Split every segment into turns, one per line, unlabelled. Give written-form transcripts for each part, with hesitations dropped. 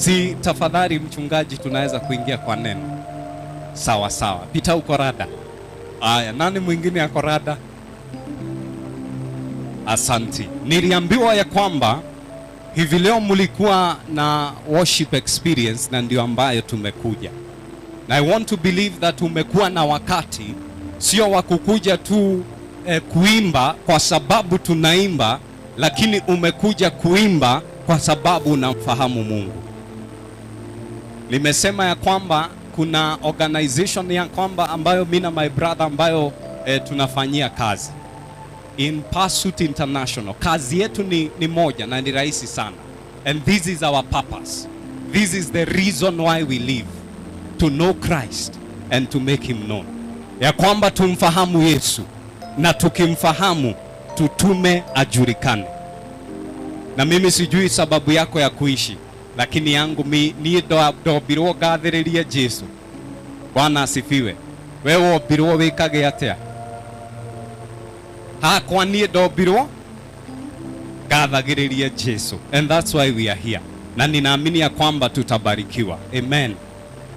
Si tafadhali mchungaji, tunaweza kuingia kwa neno. Sawa sawa. Pita uko rada. Aya, nani mwingine ako rada? Asanti. Niliambiwa ya kwamba hivi leo mlikuwa na worship experience na ndio ambayo tumekuja. Na I want to believe that umekuwa na wakati sio wa kukuja tu kuimba kwa sababu tunaimba, lakini umekuja kuimba kwa sababu unamfahamu Mungu. Nimesema ya kwamba kuna organization ya kwamba ambayo mimi na my brother ambayo tunafanyia kazi in Pursuit International. Kazi yetu ni moja na ni rahisi sana, and this is our purpose. This is the reason why we live, to know Christ and to make him known. Ya kwamba tumfahamu Yesu, na tukimfahamu tutume ajulikane. Na mimi sijui sababu yako ya kuishi, lakini yangu ni ndobirwo gathiririe Jesu. Bwana asifiwe. Wewe obirwo wikage atia? Kwa ni ndobirwo gathagiririe Jesu, and that's why we are here. Na ninaamini ya kwamba tutabarikiwa. Amen.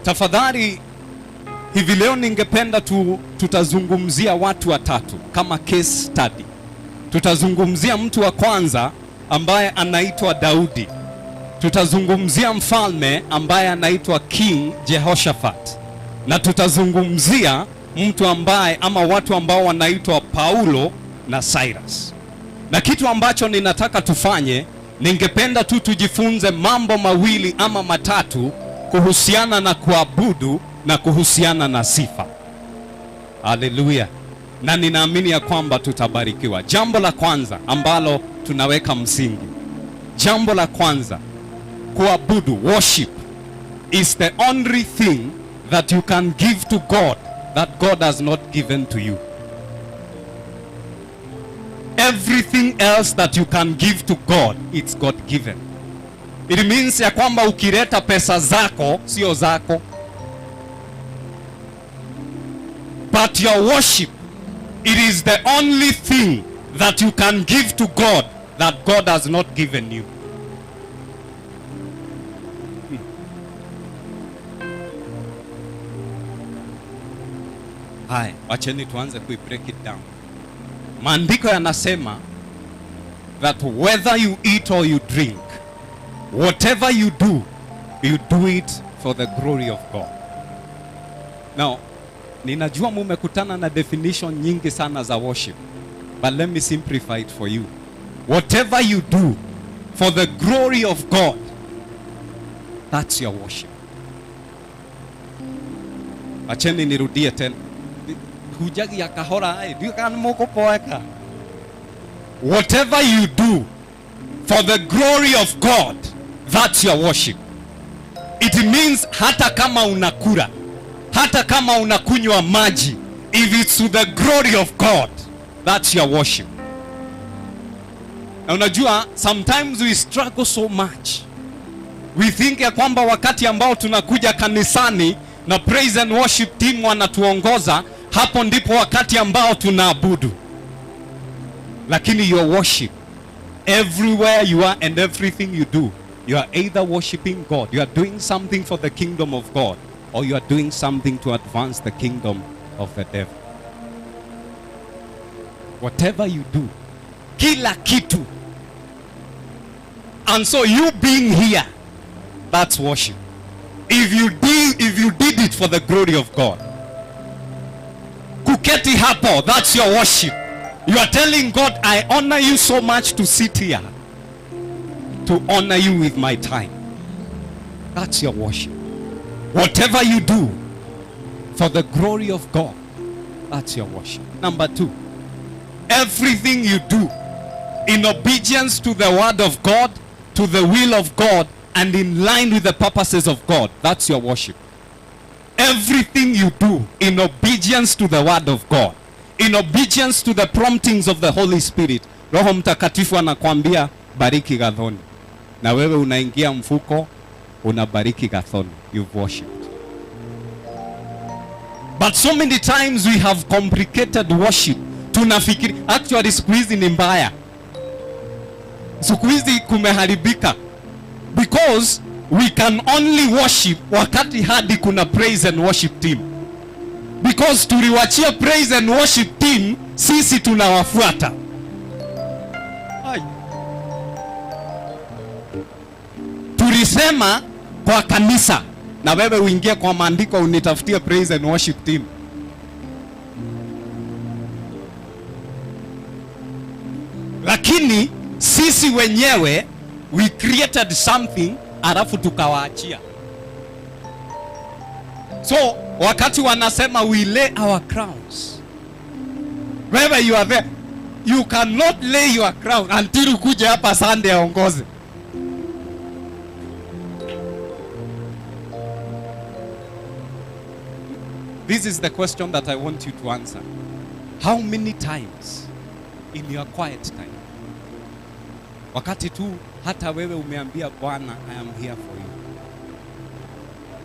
Tafadhali hivi leo ningependa tutazungumzia watu watatu kama case study. Tutazungumzia mtu wa kwanza ambaye anaitwa Daudi. Tutazungumzia mfalme ambaye anaitwa King Jehoshaphat. Na tutazungumzia mtu ambaye ama watu ambao wanaitwa Paulo na Silas. Na kitu ambacho ninataka tufanye, ningependa tujifunze mambo mawili ama matatu kuhusiana na kuabudu na kuhusiana na sifa. Haleluya. Na ninaamini ya kwamba tutabarikiwa. Jambo la kwanza ambalo tunaweka msingi. Jambo la kwanza, kuabudu, worship is the only thing that you can give to God that God has not given to you. Everything else that you can give to God, it's God given. It means ya kwamba ukileta pesa zako sio zako. But your worship, it is the only thing that you can give to God that God has not given you. Hai, wacheni tuanze break it down. Maandiko yanasema that whether you eat or you drink, whatever you do it for the glory of God. Now, ninajua mumekutana na definition nyingi sana za worship, but let me simplify it for you. Whatever you do for the glory of God, that's your worship. Acheni nirudie tena. Hujagi ya kahora, ndio kana moko poeka. Whatever you do for the glory of God, that's your worship. It means hata kama unakula, hata kama unakunywa maji, if it's to the glory of God, that's your worship. Na unajua, sometimes we struggle so much. We think ya kwamba wakati ambao tunakuja kanisani na praise and worship team wanatuongoza, hapo ndipo wakati ambao tunaabudu. Lakini your worship, everywhere you are and everything you do, you are either worshiping God, you are doing something for the kingdom of God, or you are doing something to advance the kingdom of the devil. Whatever you do, kila kitu. And so you being here, that's worship. If you did it for the glory of God. Kuketi hapo, that's your worship. You are telling God, I honor you so much to sit here, to honor you with my time. That's your worship. Whatever you do for the glory of God, that's your worship. Number two, everything you do in obedience to the word of God, to the will of God, and in line with the purposes of God, that's your worship. Everything you do in obedience to the word of God, in obedience to the promptings of the Holy Spirit. Roho Mtakatifu anakuambia bariki gathoni, na wewe unaingia mfuko unabariki gathoni. You've worshipped. But so many times we have complicated worship. Tunafikiri actually siku hizi ni mbaya. Siku hizi kumeharibika. Because we can only worship wakati hadi kuna praise and worship team, because tuliwachia praise and worship team, sisi tunawafuata. Tulisema kwa kanisa, na wewe uingie kwa maandiko unitafutie praise and worship team. Lakini sisi wenyewe we created something alafu tukawaachia. So wakati wanasema we lay our crowns, wewe you are there, you cannot lay your crown until ukuje hapa Sunday aongoze. This is the question that I want you to answer. How many times in your quiet time, wakati tu hata wewe umeambia Bwana I am here for you,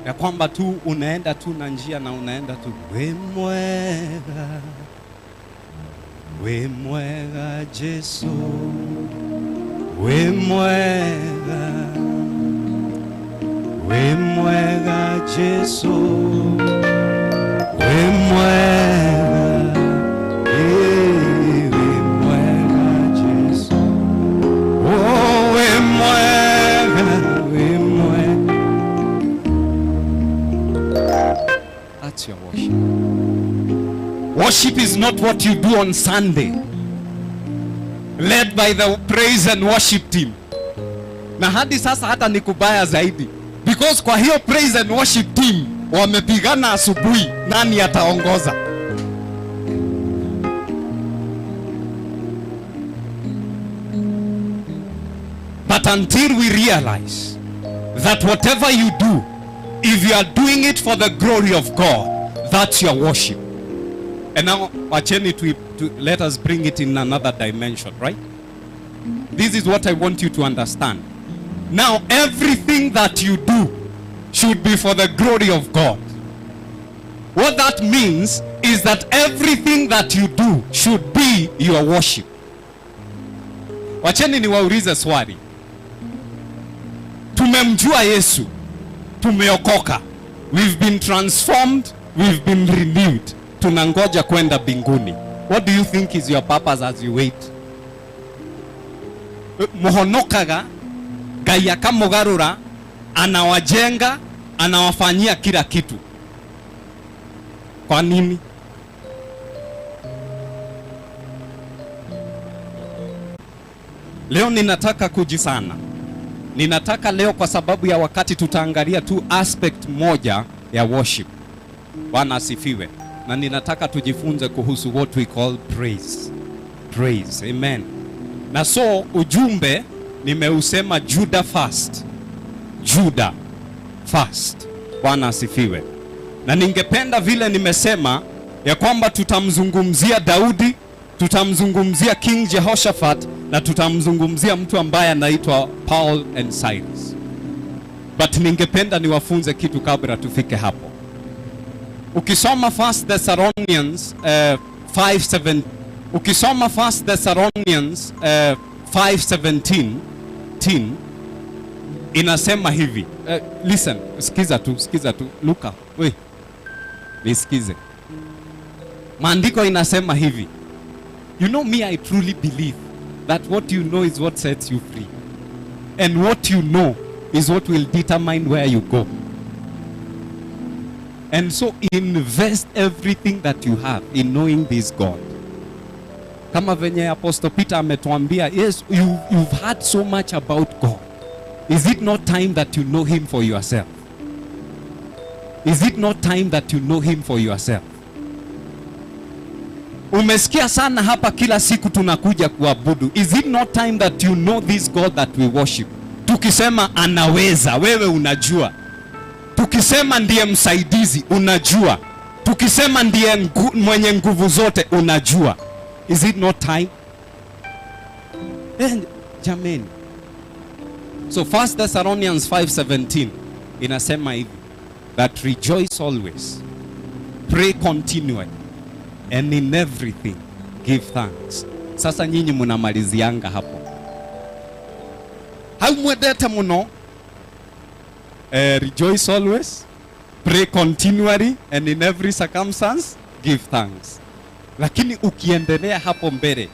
ya kwamba tu unaenda tu na njia na unaenda tu, we mwega Yesu, we mwega Yesu, we mwega, we mwega Yesu, oh we mwega, we mwega. That's your worship. Worship is not what you do on Sunday, led by the praise and worship team. Na hadi sasa hata nikubaya zaidi, because kwa hiyo praise and worship team wamepigana asubuhi, nani ataongoza? But until we realize that whatever you do, if you are doing it for the glory of God, that's your worship. And now, wacheni to let us bring it in another dimension, right? This is what I want you to understand. Now, everything that you do should be for the glory of God. What that means is that everything that you do should be your worship. Wacheni niwaulize swali. Tumemjua Yesu, tumeokoka, we've been transformed, we've been renewed, tunangoja kwenda mbinguni. What do you think is your purpose as you wait? Muhonokaga Ngai akamugarura, anawajenga, anawafanyia kila kitu. Kwa nini? Leo ninataka kujisana. Ninataka leo, kwa sababu ya wakati, tutaangalia tu aspect moja ya worship. Bwana asifiwe. Na ninataka tujifunze kuhusu what we call praise. Praise. Amen. Na so ujumbe nimeusema Judah first. Judah first. Bwana asifiwe. Na ningependa vile nimesema ya kwamba tutamzungumzia Daudi, tutamzungumzia King Jehoshaphat, na tutamzungumzia mtu ambaye anaitwa Paul and Silas. But ningependa niwafunze kitu kabla tufike hapo. Ukisoma 1 Thessalonians 5:7, ukisoma 1 Thessalonians 5:17 inasema hivi. Listen, sikiza tu. Luka, we nisikize. Maandiko inasema hivi. You know me, I truly believe that what you know is what sets you free. And what you know is what will determine where you go. And so invest everything that you have in knowing this God. Kama venye Apostle Peter ametuambia, yes, you've heard so much about God. Is it not time that you know him for yourself? Is it not time that you know him for yourself? Umesikia sana hapa kila siku tunakuja kuabudu. Is it not time that you know this God that we worship? Tukisema anaweza, wewe unajua. Tukisema ndiye msaidizi, unajua. Tukisema ndiye mwenye nguvu zote, unajua. Is it not time? Jameni. So 1 Thessalonians 5:17 inasema hivi, that rejoice always, pray continually, and in everything give thanks. Sasa nyinyi mnamalizianga hapo. Haumwendete muno rejoice always, pray continually, and in every circumstance give thanks. Lakini ukiendelea hapo mbele,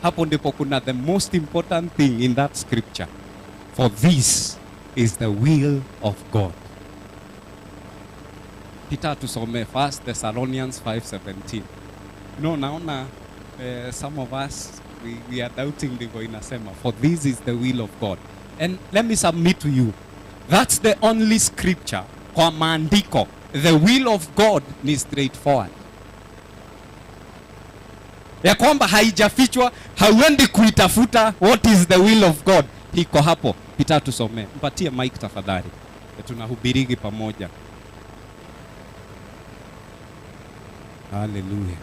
hapo ndipo kuna the most important thing in that scripture. For this is the will of God. Peter tusome 1 Thessalonians 5:17. Naona some of us we are doubting ndivyo inasema. For this is the will of God. And let me submit to you, that's the only scripture kwa maandiko. The will of God ni straightforward. Ya kwamba haijafichwa, hauendi kuitafuta what is the will of God. Iko hapo. Peter tusome. Mpatie mic tafadhali. Tunahubirigi pamoja. Hallelujah.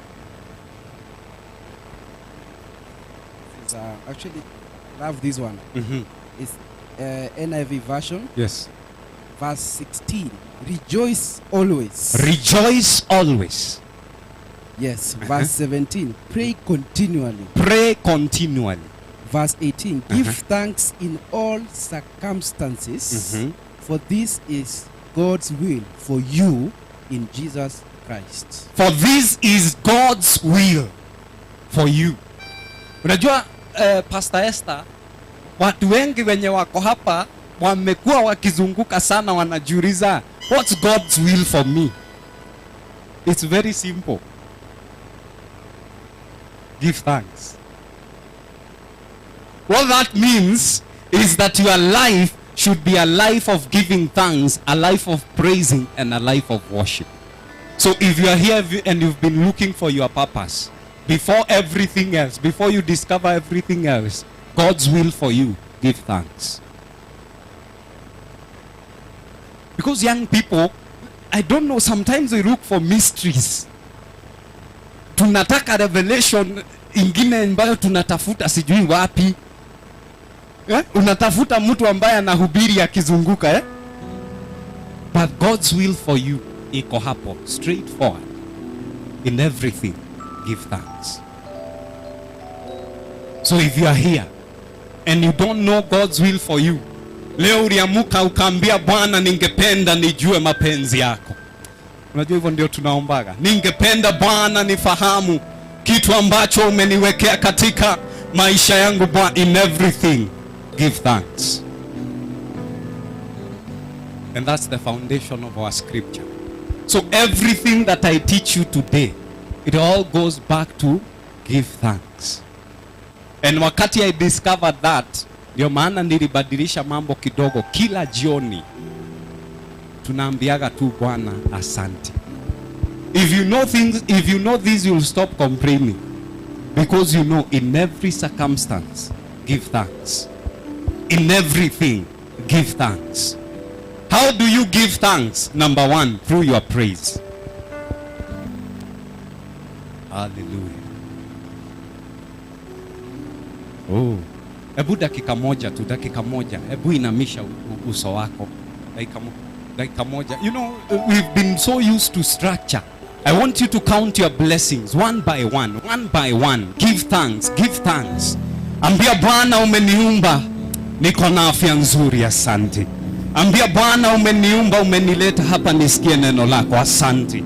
Actually, love this one. It's NIV version.
Yes.
Verse 16. Rejoice always.
Rejoice always.
Yes. Verse 17. Pray continually.
Pray continually.
Verse 18. Give thanks in all circumstances, for this is God's will for you in Jesus Christ.
For this is God's will for you. Unajua Pastor Esther, watu wengi wenye wako hapa wamekuwa wakizunguka sana, wanajiuliza what's God's will for me? It's very simple. Give thanks. What that means is that your life should be a life of giving thanks, a life of praising, and a life of worship. So if you are here and you've been looking for your purpose, before everything else, before you discover everything else, God's will for you, give thanks. Because young people, I don't know, sometimes we look for mysteries. Tunataka revelation ingine ambayo tunatafuta sijui wapi. Unatafuta mtu ambaye anahubiri akizunguka. But God's will for you iko hapo, straightforward. In everything, give thanks. So if you are here and you don't know God's will for you, leo uliamuka ukaambia Bwana, ningependa nijue mapenzi yako. Unajua hivyo ndio tunaombaga. Ningependa Bwana nifahamu kitu ambacho umeniwekea katika maisha yangu Bwana. In everything, give thanks. And that's the foundation of our scripture. So everything that I teach you today, it all goes back to give thanks. And wakati I discovered that, ndio maana nilibadilisha mambo kidogo. Kila jioni tunaambiaga tu Bwana asante. If you know this, you'll stop complaining. Because you know in every circumstance, give thanks. In everything, give thanks. How do you give thanks? Number one, through your praise. Hallelujah. Oh. Ebu dakika moja. Ebu inamisha uso wako. Dakika moja. You know, we've been so used to structure. I want you to count your blessings one by one. Give thanks. Ambia Bwana, umeniumba, niko na afya nzuri, asante. Ambia Bwana, umeniumba, umenileta hapa nisikie neno lako, asante.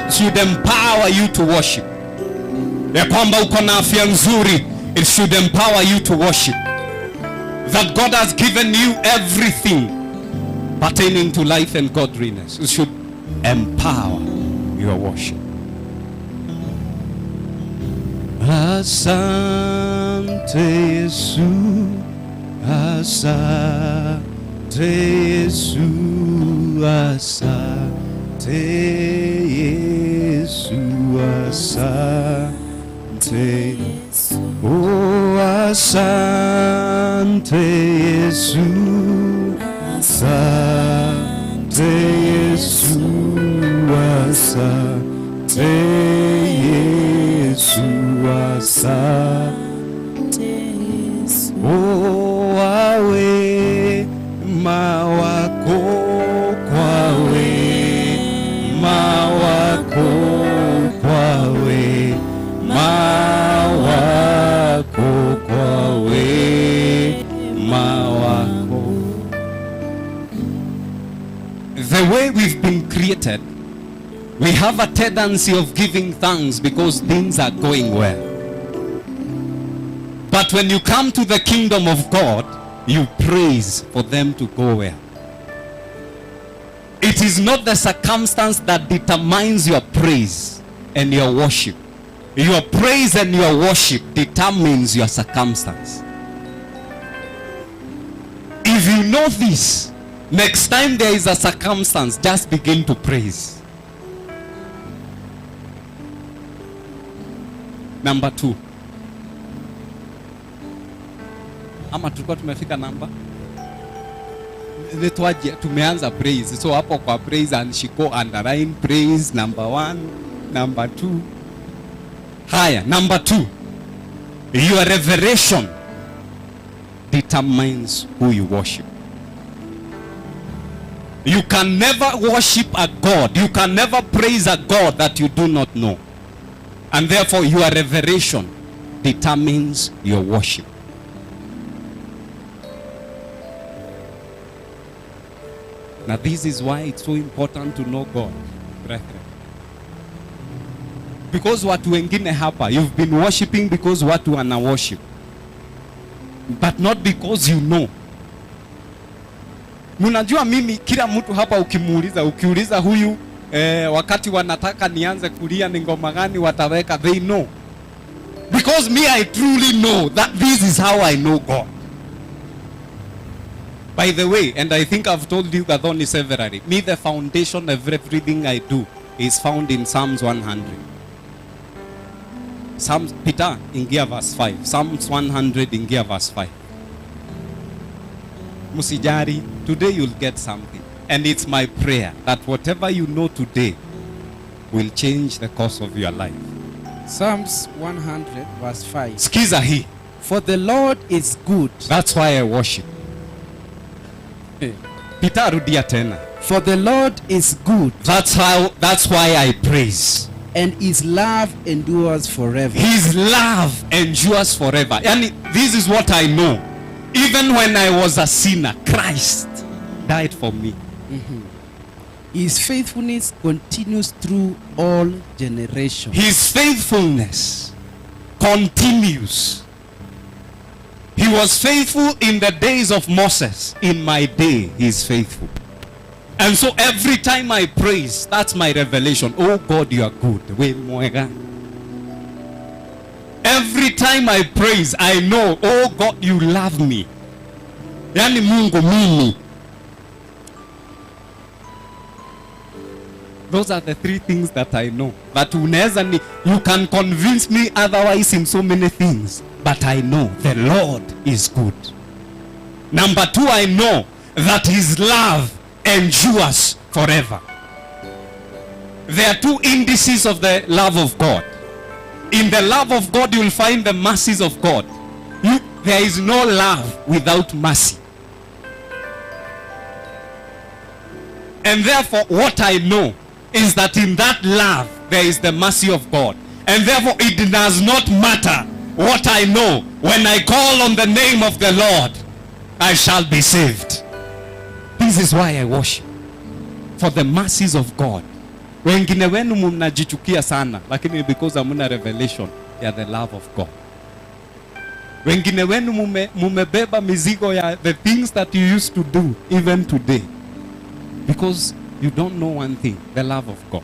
Should empower you to worship. Ya kwamba uko na afya nzuri, it should empower you to worship. That God has given you everything pertaining to life and godliness. It should empower your worship. Asante Yesu, asante Yesu, asante Yesu, asante. Oh, asante Yesu, asante Yesu, asante Yesu, asante. Oh, awe ma wako kwa we way we've been created, we have a tendency of giving thanks because things are going well. But when you come to the kingdom of God, you praise for them to go well. It is not the circumstance that determines your praise and your worship. Your praise and your worship determines your circumstance. If you know this, next time there is a circumstance, just begin to praise. Number 2. Ama tulikuwa tumefika namba? Tumeanza praise. So hapo kwa praise and shiko underline praise number 1, number 2. Higher, number 2. Your revelation determines who you worship. You can never worship a God. You can never praise a God that you do not know. And therefore your revelation determines your worship. Now this is why it's so important to know God, brethren. Because watu wengine hapa, you've been worshiping because watu wana worship. But not because you know. Munajua mimi kila mtu hapa ukiuliza huyu wakati wanataka nianze kulia ni ngoma gani wataweka, they know. Because me, I truly know that this is how I know God. By the way, and I think I've told you that only severally, me the foundation of everything I do is found in Psalms 100. Psalms, Peter, ingia verse 5. Psalms 100, ingia verse 5. Musijari, today you'll get something. And it's my prayer that whatever you know today will change the course of your life.
Psalms 100 verse 5.
Skiza hii.
For the Lord is good.
That's why I worship. Peter, rudia tena.
For the Lord is good.
That's why I praise.
And his love endures forever.
His love endures forever. And this is what I know. Even when I was a sinner, Christ died for me.
Mm-hmm. His faithfulness continues through all generations.
His faithfulness continues. He was faithful in the days of Moses. In my day, he is faithful. And so every time I praise, that's my revelation. Oh God, you are good. Every time I praise, I know, oh God, you love me. Yani Mungu mimi. Those are the 3 things that I know. But you can convince me otherwise in so many things. But I know the Lord is good. Number 2, I know that his love endures forever. There are 2 indices of the love of God. In the love of God, you will find the mercies of God. There is no love without mercy. And therefore, what I know is that in that love, there is the mercy of God. And therefore, it does not matter what I know. When I call on the name of the Lord, I shall be saved. This is why I worship. For the mercies of God. Wengine wenu mnajichukia sana, lakini because hamuna revelation ya the love of God. Wengine wenu mumebeba mizigo ya the things that you used to do even today. Because you don't know one thing, the love of God.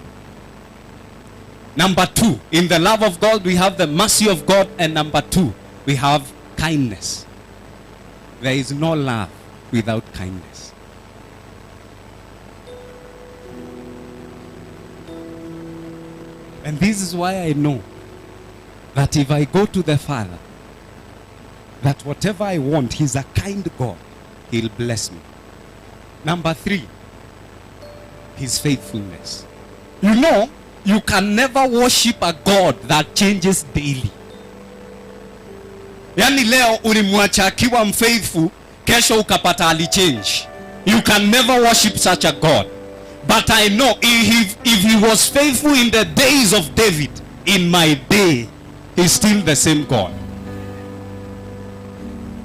Number 2, in the love of God, we have the mercy of God. And number 2, we have kindness. There is no love without kindness. And this is why I know that if I go to the Father, that whatever I want, he's a kind God. He'll bless me. Number 3, his faithfulness. You know, you can never worship a God that changes daily. Yani leo ulimwacha akiwa mfaithful, kesho ukapata alichange. You can never worship such a God. But I know if he was faithful in the days of David, in my day, he's still the same God.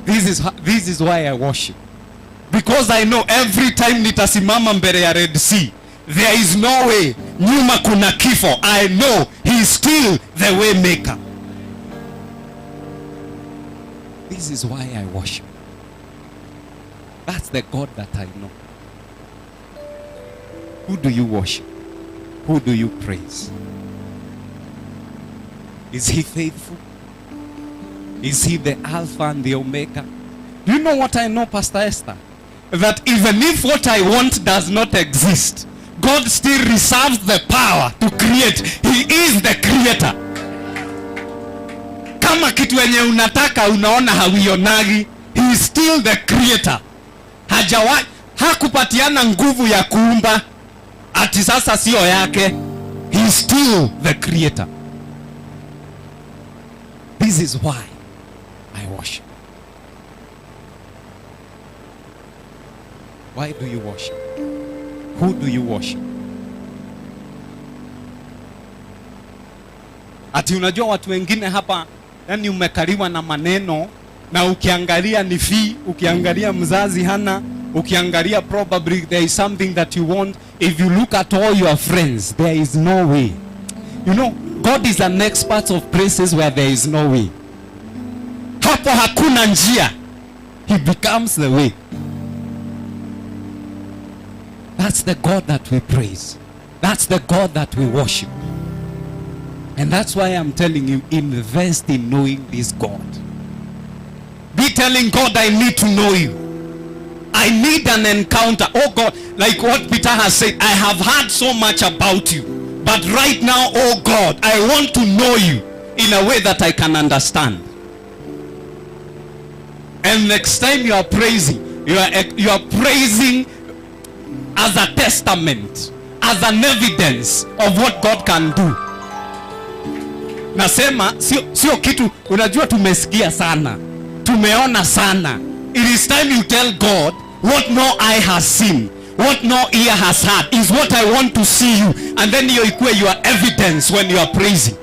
This is why I worship. Because I know every time nitasimama mbele ya Red Sea, there is no way, nyuma kuna kifo, I know he is still the way maker. This is why I worship. That's the God that I know. Who do you worship? Who do you praise? Is he faithful? Is he the Alpha and the Omega? Do you know what I know, Pastor Esther? That even if what I want does not exist, God still reserves the power to create. He is the creator. Kama kitu enye unataka unaona hauionagi, he is still the creator. Hakupatiana nguvu ya kuumba ati sasa sio yake. He is still the creator. This is why I worship. Why do you worship? Who do you worship? Ati unajua watu wengine hapa, yani umekaliwa na maneno, na ukiangalia ni fee, ukiangalia mzazi hana, ukiangalia probably there is something that you want. If you look at all your friends, there is no way. You know, God is an expert of places where there is no way. Hapo hakuna njia. He becomes the way. That's the God that we praise. That's the God that we worship. And that's why I'm telling you, invest in knowing this God. Be telling God, I need to know you. I need an encounter. Oh God, like what Peter has said, I have heard so much about you. But right now, oh God, I want to know you in a way that I can understand. And next time you are praising, you are praising as a testament, as an evidence of what God can do. Nasema sio kitu unajua tumesikia sana, tumeona sana. It is time you tell God, what no eye has seen, what no ear has heard is what I want to see you. And then you equate your evidence when you are praising.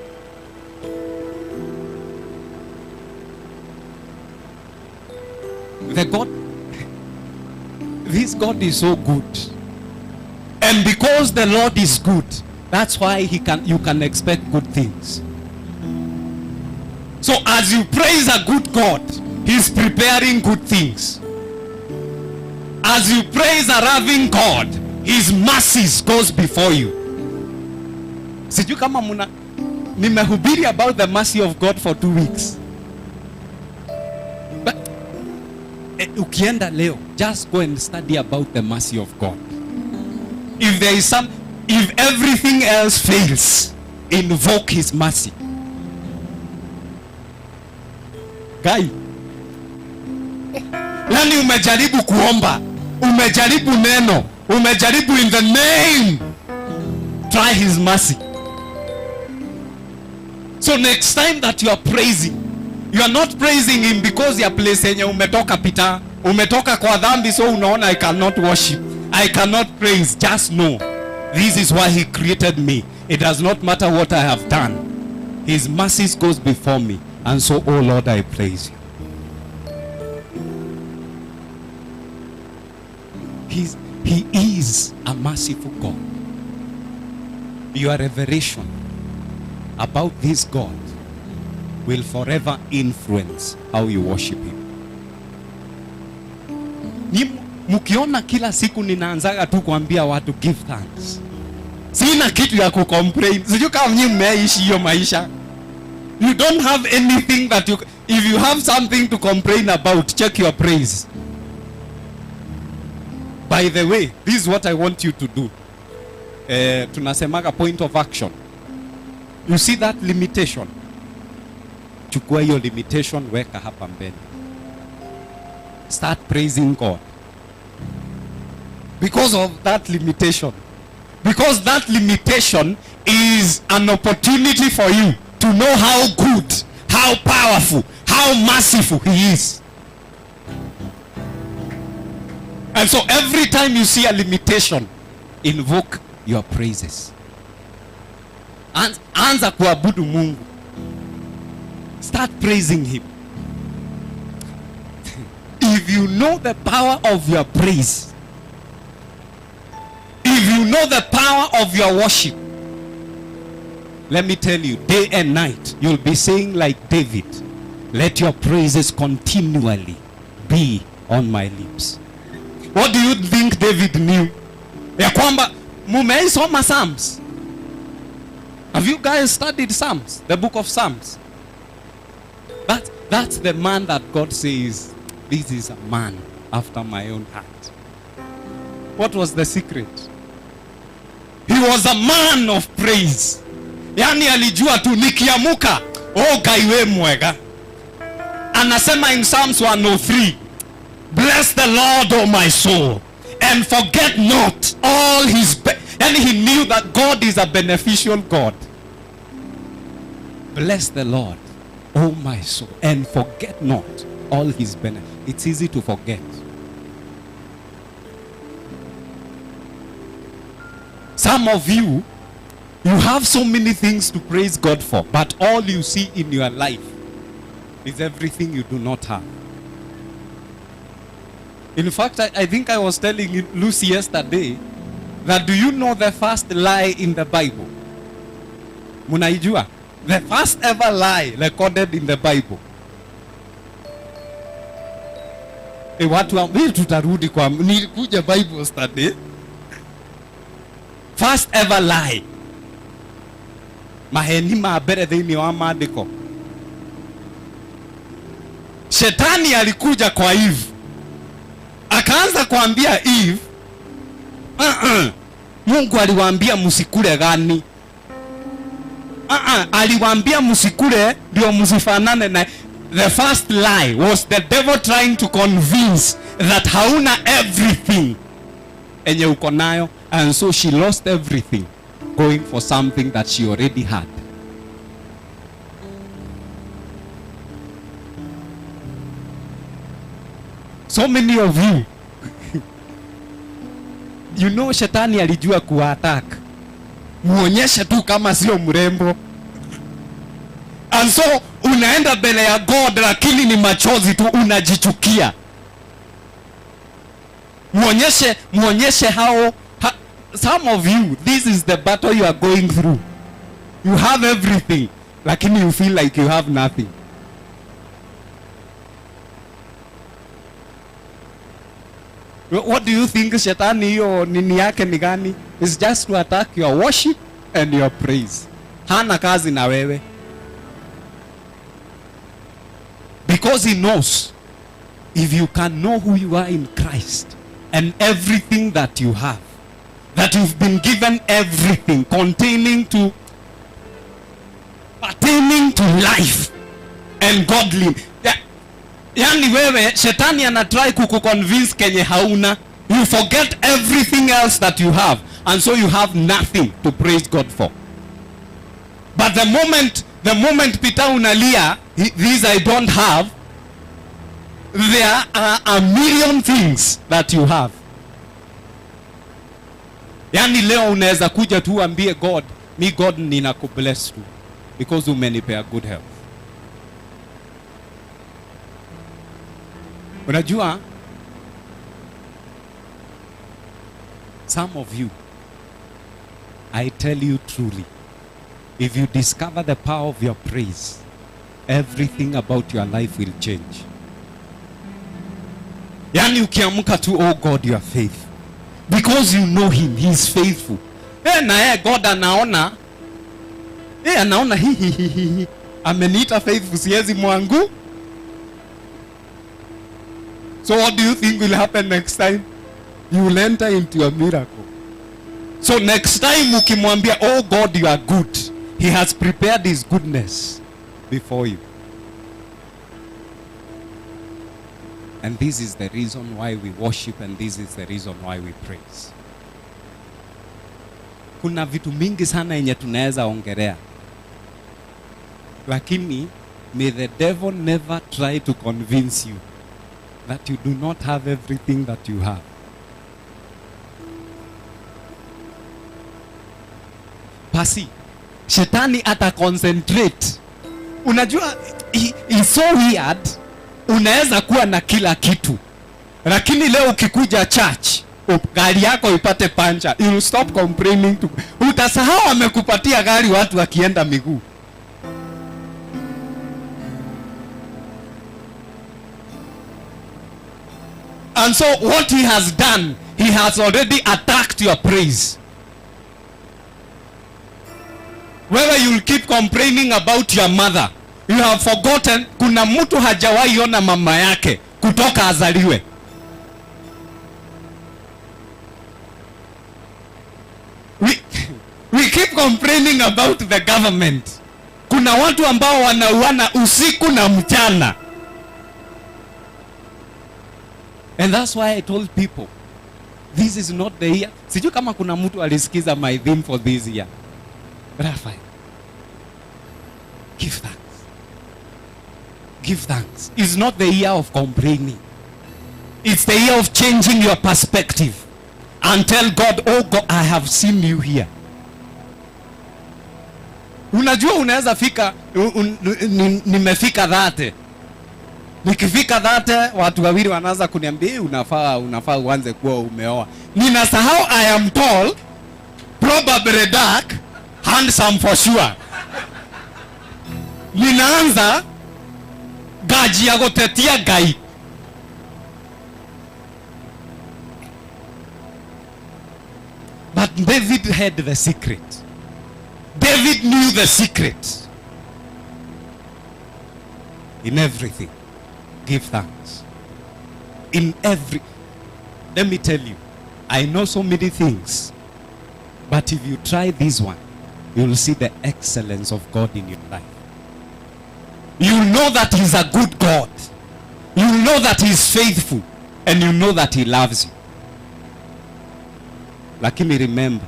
The God, this God is so good. And because the Lord is good, that's why you can expect good things. So as you praise a good God, He's preparing good things. As you praise a loving God, His mercies goes before you. Sijui kama nimehubiri about the mercy of God for 2 weeks. But ukienda leo, just go and study about the mercy of God. If everything else fails, invoke His mercy. Guy, yani umejaribu kuomba, umejaribu neno, umejaribu in the name, try His mercy. So next time that you are praising, you are not praising Him because ya place yenye umetoka pita, umetoka kwa dhambi, so unaona I cannot worship, I cannot praise. Just know, this is why He created me. It does not matter what I have done. His mercies goes before me. And so, oh Lord, I praise you. He is a merciful God. Your revelation about this God will forever influence how you worship Him. Mukiona kila siku ninaanzaga tu kuambia watu give thanks. Sina kitu ya kucomplain. Sijui kama nyinyi mmeishi hiyo maisha. You don't have anything that if you have something to complain about, check your praise. By the way, this is what I want you to do. Tunasemaga point of action. You see that limitation? Chukua hiyo limitation, weka hapa mbele. Start praising God. Because of that limitation. Because that limitation is an opportunity for you to know how good, how powerful, how merciful He is. And so every time you see a limitation, invoke your praises. Anza kuabudu Mungu. Start praising Him. If you know the power of your praise, if you know the power of your worship, let me tell you, day and night, you'll be saying like David, let your praises continually be on my lips. What do you think David knew? Ya kwamba mumeisoma Psalms. Have you guys studied Psalms? The book of Psalms. That's the man that God says, this is a man after my own heart. What was the secret? He was a man of praise. Yani alijua tu nikiamuka, oh gaiwe mwega. Anasema in Psalms 103, bless the Lord, O my soul, and forget not all his and he knew that God is a beneficial God. Bless the Lord, O my soul, and forget not all his benefits. It's easy to forget. Some of you have so many things to praise God for, but all you see in your life is everything you do not have. In fact, I think I was telling Lucy yesterday that, do you know the first lie in the Bible? Munaijua? The first ever lie recorded in the Bible. Watu ambao tutarudi kwa nilikuja Bible study. First ever lie. Maheni mabere thini wa maandiko. Shetani alikuja kwa Eve. Akaanza kuambia Eve, Mungu aliwaambia msikule gani? Aliwaambia msikule ndio msifanane na. The first lie was the devil trying to convince that hauna everything enye uko nayo, and so she lost everything going for something that she already had. So many of you you know shetani alijua kuattack. Muonyeshe tu kama sio mrembo. And so unaenda mbele ya God lakini ni machozi tu, unajichukia. Muonyeshe how some of you, this is the battle you are going through. You have everything lakini you feel like you have nothing. What do you think shetani hiyo nini yake ni gani? It's just to attack your worship and your praise. Hana kazi na wewe. Because he knows, if you can know who you are in Christ and everything that you have, that you've been given everything pertaining to life and godliness. Yani wewe shetani anatry kukuconvince kenye hauna. You forget everything else that you have, and so you have nothing to praise God for. But the moment Peter unalia, these I don't have, there are a million things that you have. Yani leo unaweza kuja tu ambie God, me God ninakubless tu because umenipea good health. Unajua, some of you, I tell you truly, if you discover the power of your praise, everything about your life will change. Yani ukiamka tu, oh God, you are faithful. Because you know him, he is faithful. Na God anaona, ameniita faithful, siwezi mwangu. So what do you think will happen next time? You will enter into a miracle. So next time ukimwambia, oh God, you are good, he has prepared his goodness before you. And this is the reason why we worship, and this is the reason why we praise. Kuna vitu mingi sana yenye tunaweza ongelea, lakini may the devil never try to convince you that you do not have everything that you have. Pasi, shetani ata concentrate. Unajua, it's so weird. Unaweza kuwa na kila kitu, lakini leo ukikuja church gari yako ipate pancha, you stop complaining to. Utasahau amekupatia gari watu wakienda miguu. And so what he has done, he has already attacked your praise. Whether you'll keep complaining about your mother, you have forgotten kuna mtu hajawahi ona mama yake kutoka azaliwe. We keep complaining about the government. Kuna watu ambao wanauana usiku na mchana. And that's why I told people, this is not the year. Sijui kama kuna mtu alisikiza my theme for this year. Raphael, give thanks. Give thanks. It's not the year of complaining. It's the year of changing your perspective. And tell God, oh God, I have seen you here. Unajua unaweza fika, nimefika 30. Nikifika 30, watu wawili wanaanza kuniambia unafaa uanze kuwa umeoa. Ninasahau I am tall, probably dark, handsome for sure. Ninaanza gaji ya gotetia gai. But David had the secret. David knew the secret. In everything, give thanks. In every... Let me tell you, I know so many things. But if you try this one, you will see the excellence of God in your life. You know that He's a good God. You know that He's faithful. And you know that He loves you. Lakini remember,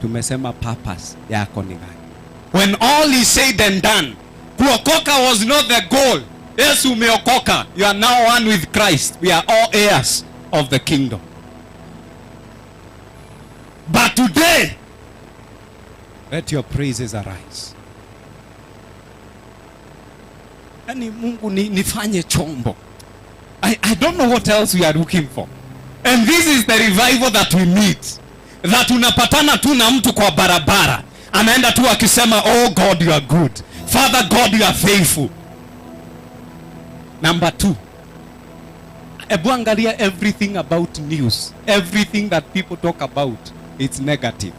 tumesema purpose yako ni gani? When all is said and done, kuokoka was not the goal. Yes, umeokoka. You are now one with Christ. We are all heirs of the kingdom. But today, let your praises arise. Yani Mungu nifanye chombo. I don't know what else we are looking for. And this is the revival that we need. That unapatana tu na mtu kwa barabara, anaenda tu akisema, oh God, you are good. Father God, you are faithful. Number 2. Ebu angalia everything about news. Everything that people talk about, it's negative.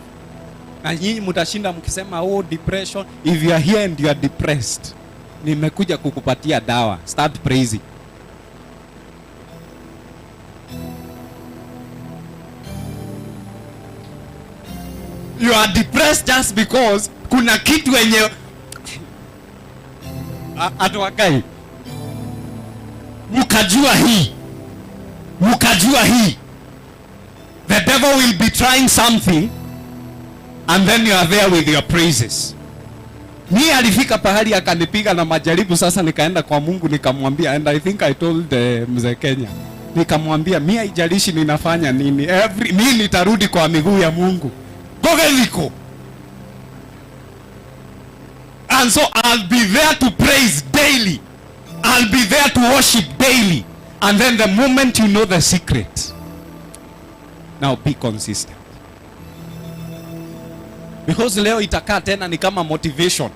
Na nyinyi mtashinda mkisema, oh depression. If you are here and you are depressed, nimekuja kukupatia dawa. Start praising. You are depressed just because kuna kitu wenye atuwakai. Mukajua hii. The devil will be trying something and then you are there with your praises. Ni alifika pahali akanipiga na majaribu, sasa nikaenda kwa Mungu nikamwambia, and I think I told mzee Kenya, nikamwambia mimi haijalishi ninafanya nini, mimi nitarudi kwa miguu ya Mungu. Gogeliko. And so I'll be there to praise daily. I'll be there to worship daily. And then the moment you know the secret, now be consistent. Because leo itakaa tena ni kama motivation.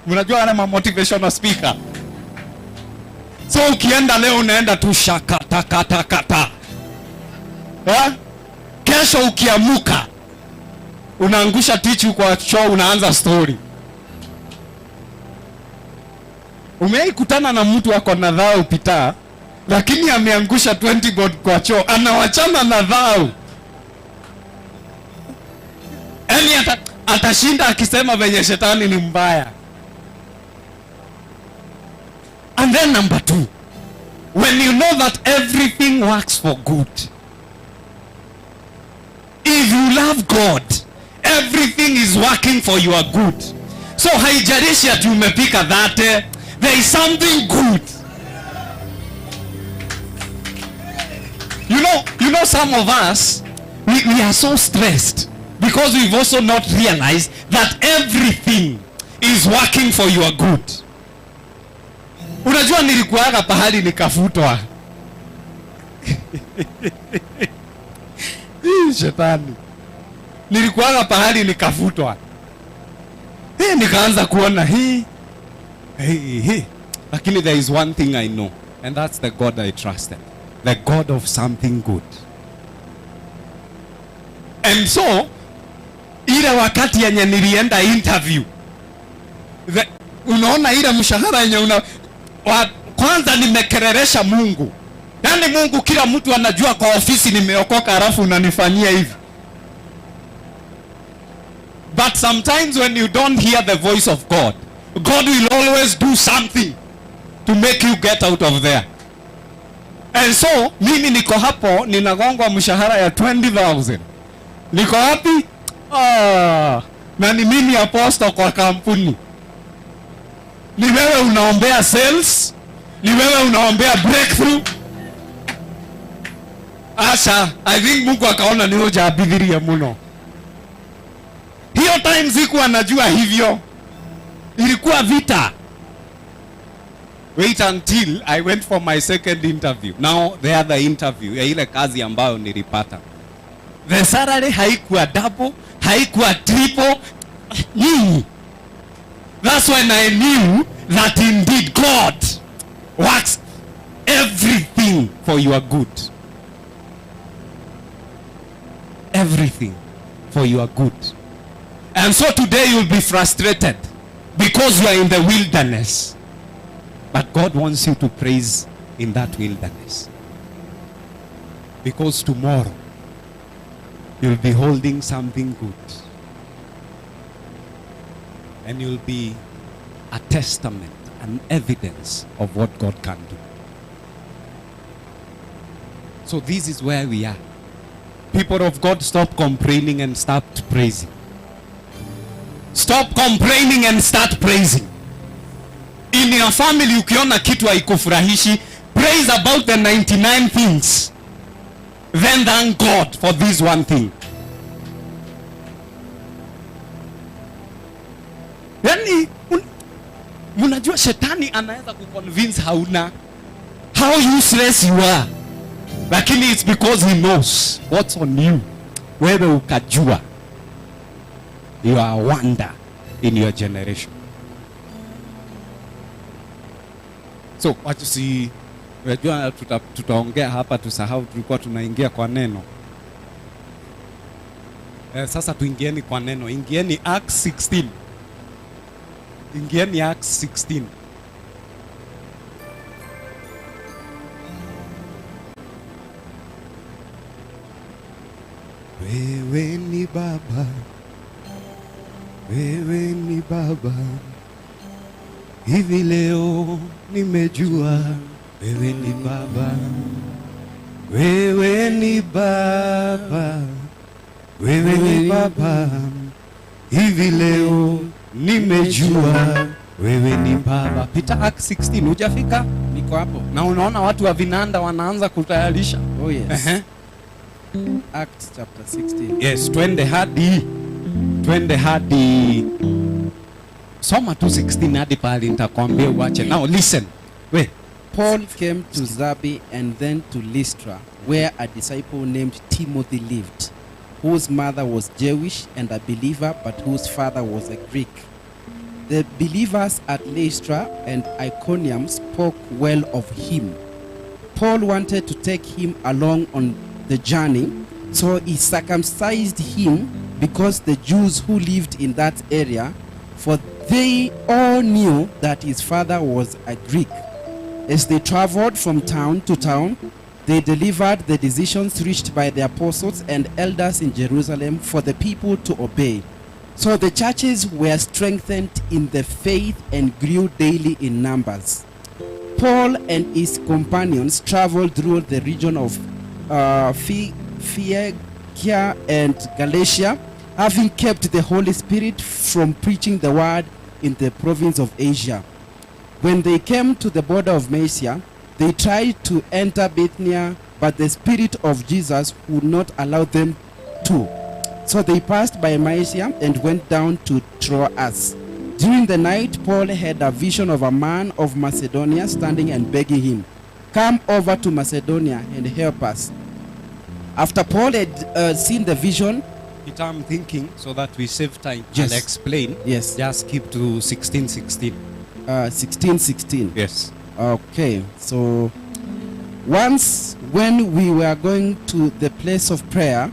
Unajua wale motivational speaker. So ukienda leo unaenda tu shaka. Kesho ukiamuka unaangusha tichu kwa choo, unaanza story. Umeikutana na mtu ako na dhao pita, lakini ameangusha 20 bob kwa choo, anawachana na dhao. Yaani atashinda akisema venye shetani ni mbaya. And then number 2, when you know that everything works for good. If you love God, everything is working for your good. So haijalishi ati umepika dhate, there is something good. You know some of us, we are so stressed because we've also not realized that everything is working for your good. Unajua nilikuwaga pahali nikafutwa. Shetani. Nilikuwa pahali nikafutwa. Nikaanza kuona hii. Lakini there is one thing I know, and that's the God I trusted. The God of something good. And so, ile wakati yenye nilienda interview, unaona ile mshahara yenye kwanza nimekereresha Mungu. Yaani Mungu, kila mtu anajua kwa ofisi nimeokoka, alafu unanifanyia hivi. But sometimes when you don't hear the voice of God, God will always do something to make you get out of there. And so, mimi niko hapo, ninagongwa mshahara ya 20,000. Niko happy? Na ni mimi apostle kwa kampuni. Ni wewe unaombea sales? Ni wewe unaombea breakthrough? Asha, I think Mungu akaona ni hoja abidhiria muno. Hiyo time siku anajua hivyo. Ilikuwa vita. Wait until I went for my second interview. Now the other interview, ya ile kazi ambayo nilipata. The salary haikuwa double, haikuwa triple. That's when I knew that indeed God works everything for your good. Everything for your good. And so today you'll be frustrated because you are in the wilderness. But God wants you to praise in that wilderness. Because tomorrow you'll be holding something good. And you'll be a testament, an evidence of what God can do. So this is where we are. People of God, stop complaining and start praising. Stop complaining and start praising. In your family, ukiona kitu haikufurahishi, praise about the 99 things. Then thank God for this one thing. Yani, unajua shetani anaweza kuconvince hauna. How useless you are. Lakini it's because he knows what's on you. Wewe ukajua. You are a wonder in your generation. So, wacha si unajua tutaongea hapa, tusahau tulikuwa tunaingia kwa neno. Sasa tuingieni kwa neno. Ingieni Acts 16. Ingieni Acts 16. Wewe ni Baba. Wewe ni Baba. Hivi leo nimejua wewe ni Baba. Wewe ni Baba. Wewe ni Baba. Hivi leo nimejua wewe ni Baba. Peter Acts 16, hujafika?
Niko hapo.
Na unaona watu wa vinanda wanaanza kutayarisha.
Oh yes. Acts chapter 16.
Yes, twende hadi soma tu 16 hadi pale nitakwambia uache. Now listen.
Paul came to Derbe and then to Lystra, where a disciple named Timothy lived, whose mother was Jewish and a believer, but whose father was a Greek. The believers at Lystra and Iconium spoke well of him. Paul wanted to take him along on the journey, so he circumcised him because the Jews who lived in that area, for they all knew that his father was a Greek. As they traveled from town to town, they delivered the decisions reached by the apostles and elders in Jerusalem for the people to obey. So the churches were strengthened in the faith and grew daily in numbers. Paul and his companions traveled through the region of Phrygia and Galatia, having kept the Holy Spirit from preaching the word in the province of Asia. When they came to the border of Mysia, they tried to enter Bithynia, but the Spirit of Jesus would not allow them to. So they passed by Mysia and went down to Troas. During the night, Paul had a vision of a man of Macedonia standing and begging him, "Come over to Macedonia and help us." After Paul had seen the vision,
I'm thinking so that we save time.
Yes.
I'll explain.
Yes.
Just keep to 16:16.
16:16.
Yes.
Okay, so once when we were going to the place of prayer,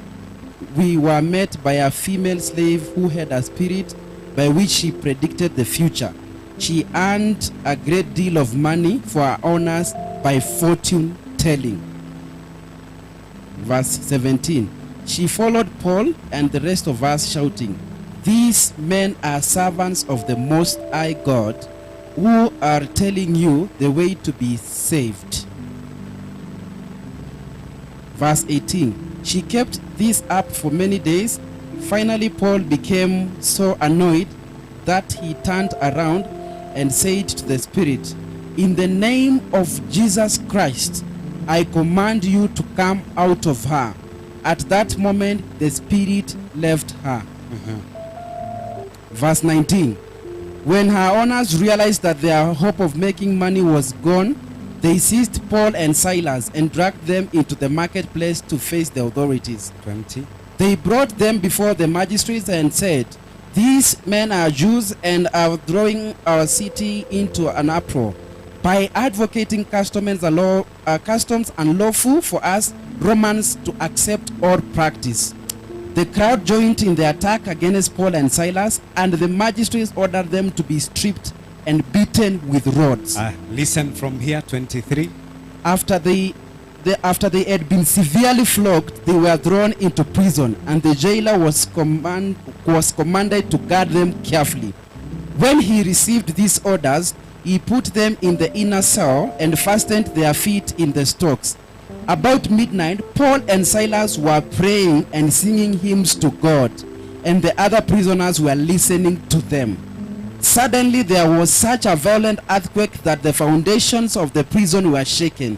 we were met by a female slave who had a spirit by which she predicted the future. She earned a great deal of money for her owners by fortune telling. Verse 17. She followed Paul and the rest of us, shouting, "These men are servants of the Most High God, who are telling you the way to be saved." Verse 18. She kept this up for many days. Finally, Paul became so annoyed that he turned around and said to the spirit, "In the name of Jesus Christ, I command you to come out of her." At that moment, the spirit left her. Verse 19. When her owners realized that their hope of making money was gone, they seized Paul and Silas and dragged them into the marketplace to face the authorities.
20.
They brought them before the magistrates and said, "These men are Jews and are throwing our city into an uproar by advocating customs unlawful for us Romans to accept or practice." The crowd joined in the attack against Paul and Silas, and the magistrates ordered them to be stripped and beaten with rods.
Listen from here, 23.
After they had been severely flogged, they were thrown into prison, and the jailer was commanded to guard them carefully. When he received these orders, he put them in the inner cell and fastened their feet in the stocks. About midnight, Paul and Silas were praying and singing hymns to God, and the other prisoners were listening to them. Suddenly there was such a violent earthquake that the foundations of the prison were shaken.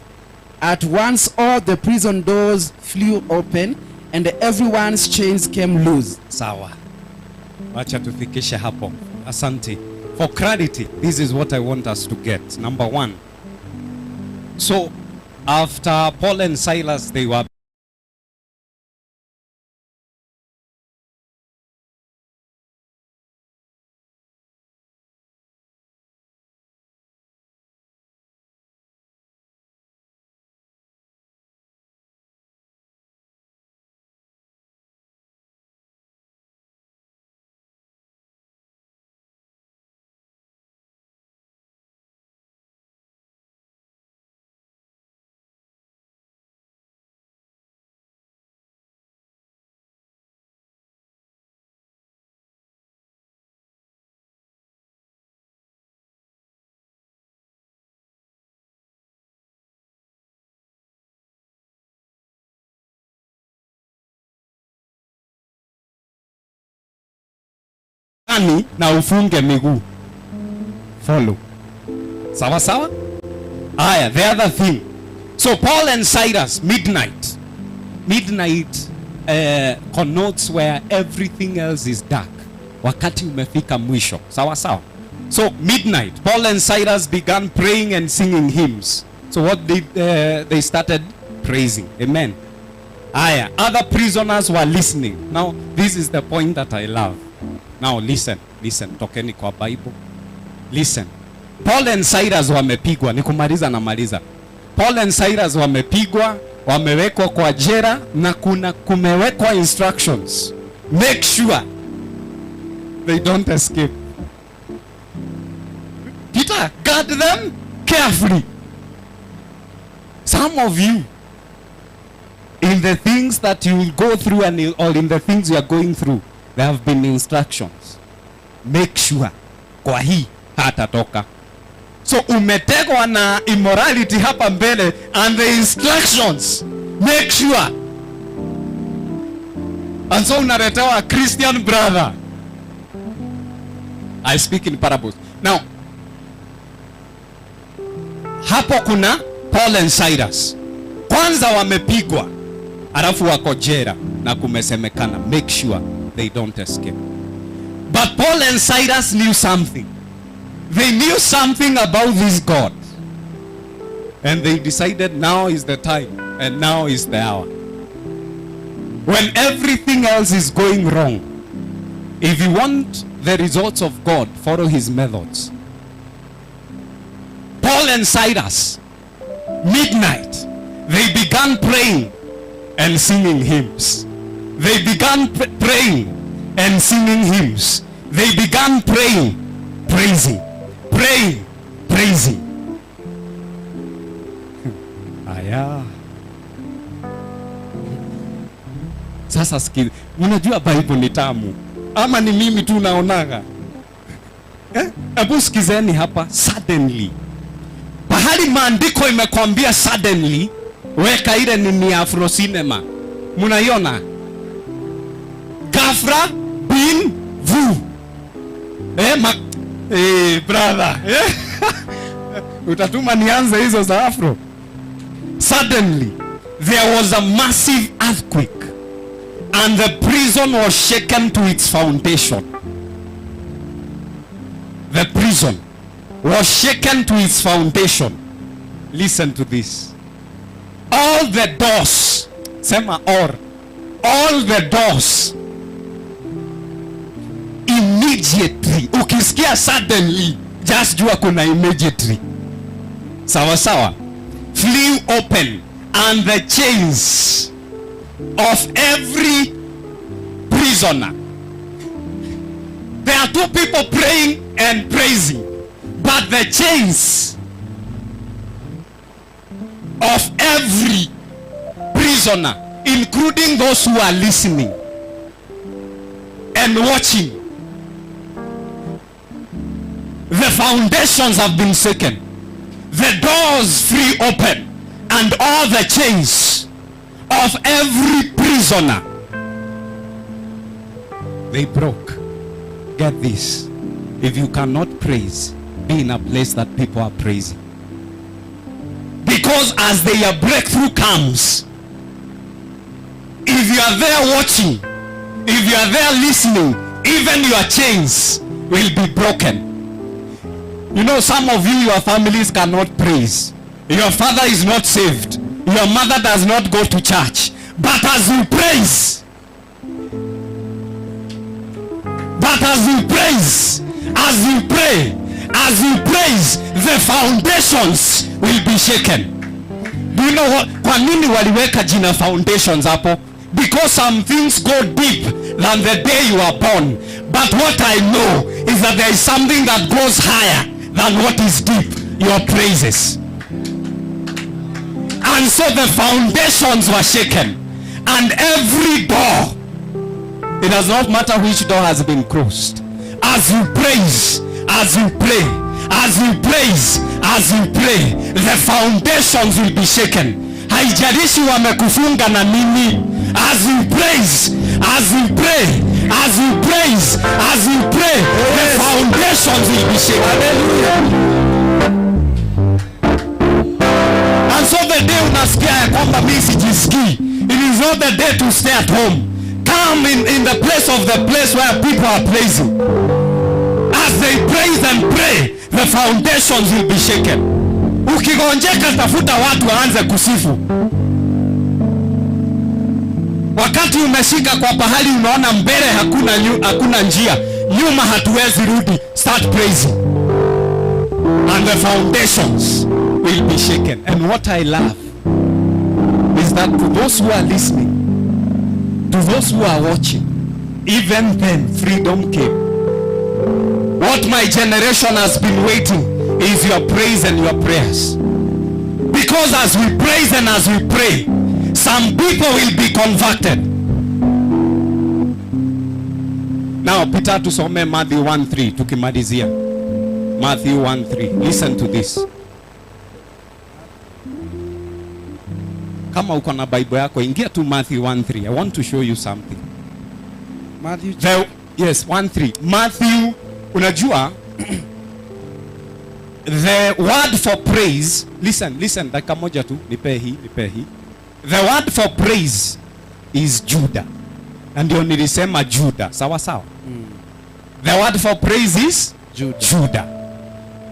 At once all the prison doors flew open and everyone's chains came loose.
Sawa. Wacha tufikishe hapo. Asante. For clarity, this is what I want us to get. Number one. So, after Paul and Silas, they were na ufunge miguu. Follow. Sawa sawa? Aya, the other thing. So Paul and Silas, midnight. Midnight connotes where everything else is dark. Wakati umefika mwisho. Sawa sawa? So midnight, Paul and Silas began praying and singing hymns. So what did they started praising? Amen. Aya, other prisoners were listening. Now, this is the point that I love. Now listen, tokeni kwa Bible. Listen. Paul and Silas wamepigwa, nikumaliza na maliza. Paul and Silas wamepigwa, wamewekwa kwa jela na kumewekwa instructions. Make sure they don't escape. Peter, guard them carefully. Some of you, in the things that you will go through or in the things you are going through, there have been instructions. Make sure kwa hii hatatoka. So umetegwa na immorality hapa mbele and the instructions. Make sure. And so unaletewa a Christian brother. I speak in parables. Now, hapo kuna Paul and Silas. Kwanza wamepigwa, alafu wako jela na kumesemekana. Make sure they don't escape. But Paul and Silas knew something. They knew something about this God. And they decided now is the time and now is the hour. when everything else is going wrong. If you want the results of God, follow his methods. Paul and Silas, midnight, they began praying and singing hymns. They began praying and singing hymns. They began praying, praising, praying, praising. Aya. Sasa sikili, unajua Bible ni tamu. Ama ni mimi tu naonaga? Hebu sikizeni hapa, suddenly. Pahali maandiko imekwambia suddenly, weka ile ni Afro Cinema. Munaiona? Ghafla bin vu. Brother. Utatuma nianze hizo za Afro. Suddenly, there was a massive earthquake and the prison was shaken to its foundation. The prison was shaken to its foundation. Listen to this. All the doors, sema all the doors, immediately, ukisikia suddenly, just jua kuna immediately. Sawa sawa. Flew open, and the chains of every prisoner. There are two people praying and praising, but the chains of every prisoner, including those who are listening and watching, the foundations have been shaken, the doors free open, and all the chains of every prisoner, they broke. Get this. If you cannot praise, be in a place that people are praising. Because as their breakthrough comes, if you are there watching, if you are there listening, even your chains will be broken. You know, some of you, your families cannot praise. Your father is not saved. Your mother does not go to church. But as you praise, as you praise, as you pray, as you praise, the foundations will be shaken. Do you know what? Kwa nini waliweka jina foundations hapo? Because some things go deep than the day you are born. But what I know is that there is something that goes higher than what is deep. Your praises. And so the foundations were shaken. And every door, it does not matter which door has been closed. As you praise, as you pray, as you praise, as you pray, the foundations will be shaken. Haijalishi wamekufunga na nini. As you praise, as you pray, as you praise, as you pray, the foundations will be shaken. Hallelujah. And so the day unasikia ya kwamba mimi sijisikii, it is not the day to stay at home. Come in the place of the place where people are praising. As they praise and pray, the foundations will be shaken. Ukigonjeka tafuta watu waanze kusifu. Wakati umeshika kwa pahali unaona mbele hakuna njia, nyuma hatuwezi rudi, start praising. And the foundations will be shaken. And what I love is that to those who are listening, to those who are watching, even then freedom came. What my generation has been waiting is your praise and your prayers. Because as we praise and as we pray, some people will be converted. Now Peter tusome Matthew 1:3 tukimalizia. Matthew 1:3. Listen to this. Kama uko na Bible yako, ingia tu Matthew 1:3. I want to show you something.
Matthew
1:3. Matthew, unajua the word for praise, listen, dakika moja tu, nipe hii. The word for praise is Judah. And ndio nilisema Judah, sawa sawa. The word for praise is Judah.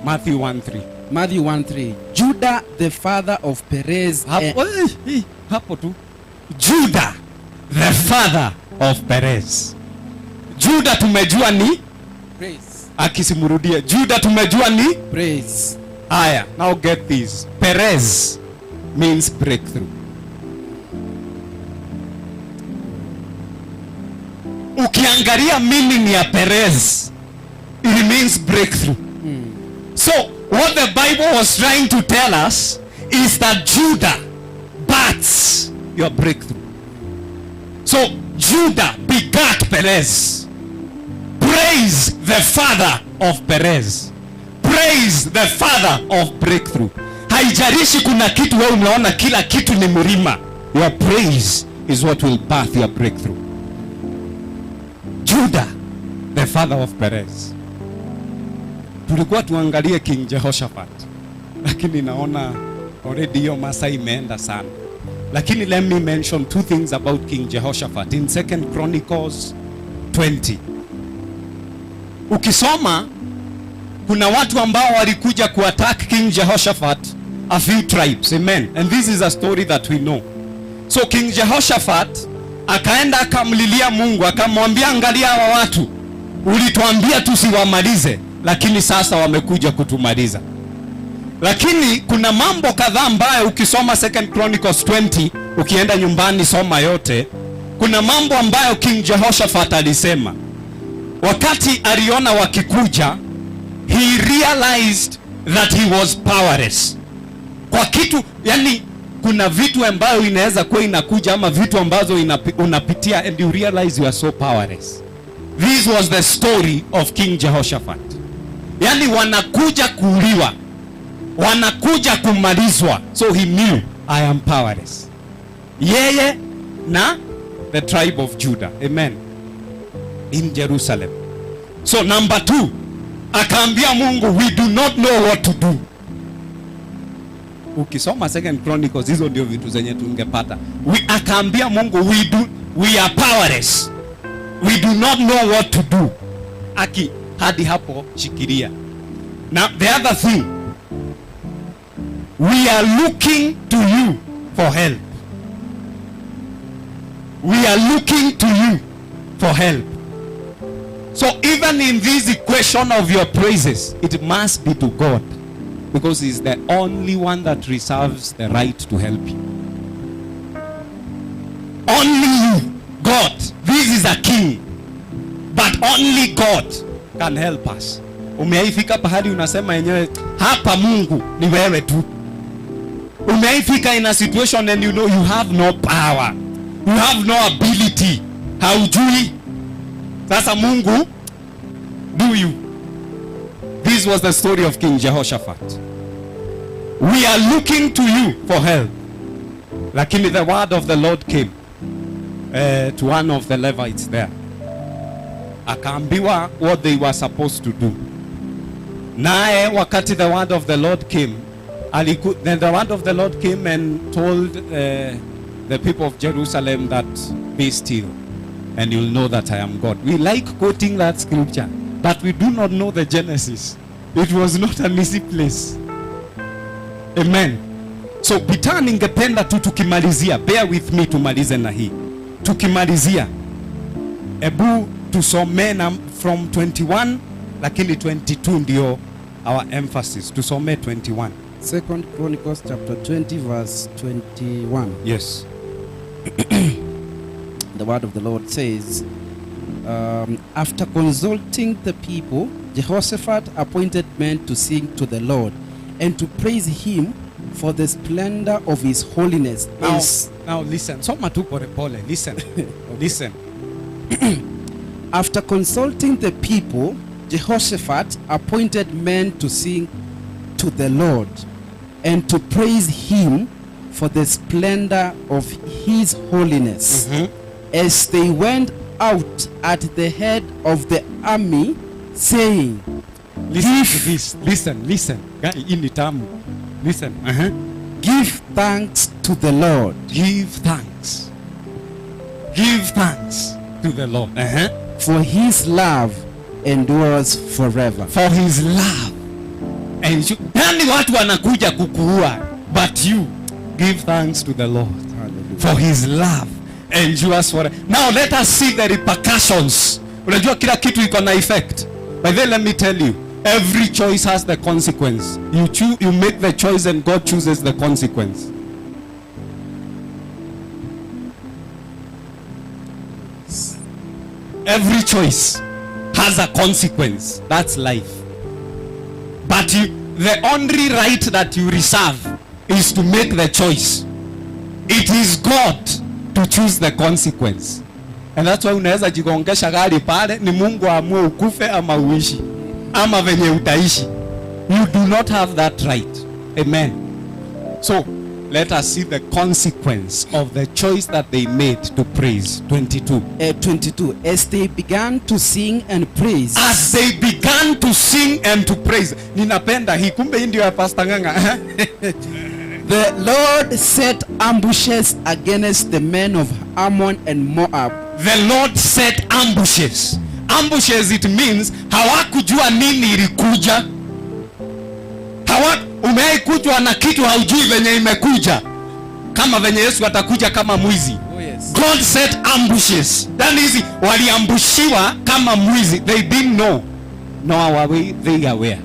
Matthew 1:3.
Matthew 1:3. Judah, the father of Perez.
Hapo tu. Judah, the father of Perez. Juda tumejua ni
Praise.
akisimurudia. Juda tumejua ni
Praise.
aya. Now get this. Perez means breakthrough. Ukiangalia meaning ya Perez, it means breakthrough. So what the Bible was trying to tell us is that Judah births your breakthrough. So Judah begat Perez. Praise the father of Perez. Praise the father of breakthrough. Haijarishi kuna kitu wewe unaona kila kitu ni mlima. Your praise is what will birth your breakthrough. Judah, the father of Perez. Tulikuwa tuangalie King Jehoshaphat, lakini naona already hiyo masaa imeenda sana. Lakini let me mention two things about King Jehoshaphat in 2 Chronicles 20. Ukisoma kuna watu ambao walikuja kuattack King Jehoshaphat, a few tribes. Amen. And this is a story that we know. So King Jehoshaphat akaenda akamlilia Mungu, akamwambia angalia hawa watu ulituambia tusiwamalize, lakini sasa wamekuja kutumaliza. Lakini kuna mambo kadhaa ambayo ukisoma 2 Chronicles 20, ukienda nyumbani soma yote, kuna mambo ambayo King Jehoshaphat alisema. Wakati aliona wakikuja, he realized that he was powerless. Kwa kitu, yani kuna vitu ambayo inaweza kuwa inakuja ama vitu ambazo unapitia and you realize you are so powerless. This was the story of King Jehoshaphat. Yani wanakuja kuuliwa, wanakuja kumalizwa. So he knew, I am powerless. Yeye na the tribe of Judah. Amen. In Jerusalem. So number 2, akaambia Mungu, we do not know what to do. Ukisoma 2 Chronicles, hizo ndio vitu zenye tungepata. Akaambia Mungu, we are powerless. We do not know what to do. Hadi hapo shikilia. Now the other thing, we are looking to you for help. We are looking to you for help. So even in this equation of your praises, it must be to God, because He is the only one that reserves the right to help you. Only you, God. This is a king, but only God can help us. Umeifika pahali unasema yenyewe, hapa Mungu ni wewe tu. Umeifika in a situation and you know you have no power, you have no ability. Haujui. Sasa Mungu, do you? This was the story of King Jehoshaphat. We are looking to you for help. Lakini the word of the Lord came to one of the Levites there. Akaambiwa what they were supposed to do. Nae wakati the word of the Lord came, then the word of the Lord came and told the people of Jerusalem that be still and you'll know that I am God. We like quoting that scripture, but we do not know the Genesis. It was not an easy place. Amen. So Peter, ningependa tu tukimalizia, bear with me tumalize na hii. Tukimalizia, ebu tusome na from 21, lakini 22 ndio our emphasis. Tusome 21.
2 Chronicles chapter 20 verse 21.
Yes.
The word of the Lord says, after consulting the people, Jehoshaphat appointed men to sing to the Lord and to praise him for the splendor of his holiness.
Now listen. Soma tu pole pole. Listen. Listen.
After consulting the people, Jehoshaphat appointed men to sing to the Lord and to praise him for the splendor of his holiness. As they went out at the head of the army, saying,
Listen to this. Listen. Ini tamu. Listen.
give thanks to the Lord.
Give thanks. Give thanks to the Lord.
For his love endures forever.
For his love. And you, yani watu wanakuja kukuua, but you give thanks to the Lord.
Hallelujah.
For his love endures forever. Now let us see the repercussions. Unajua kila kitu iko na effect. By the way, let me tell you, every choice has the consequence. You make the choice and God chooses the consequence. Every choice has a consequence. That's life. But the only right that you reserve is to make the choice. It is God to choose the consequence. And that's why unaweza jigongesha gari pale, ni Mungu amue ukufe ama uishi, ama venye utaishi. You do not have that right. Amen. So let us see the consequence of the choice that they made to praise. 22.
22. As they began to sing and praise.
As they began to sing and to praise. Ninapenda hii, kumbe hii ndio ya Pastor Nganga.
The Lord set ambushes against the men of Ammon and Moab.
The Lord set ambushes. Ambushes, it means hawakujua nini ilikuja. Umeikujwa na kitu haujui venye imekuja. Kama venye Yesu atakuja kama mwizi.
Oh, yes.
God set ambushes. That is, waliambushiwa kama mwizi. They didn't know. Nor were they aware.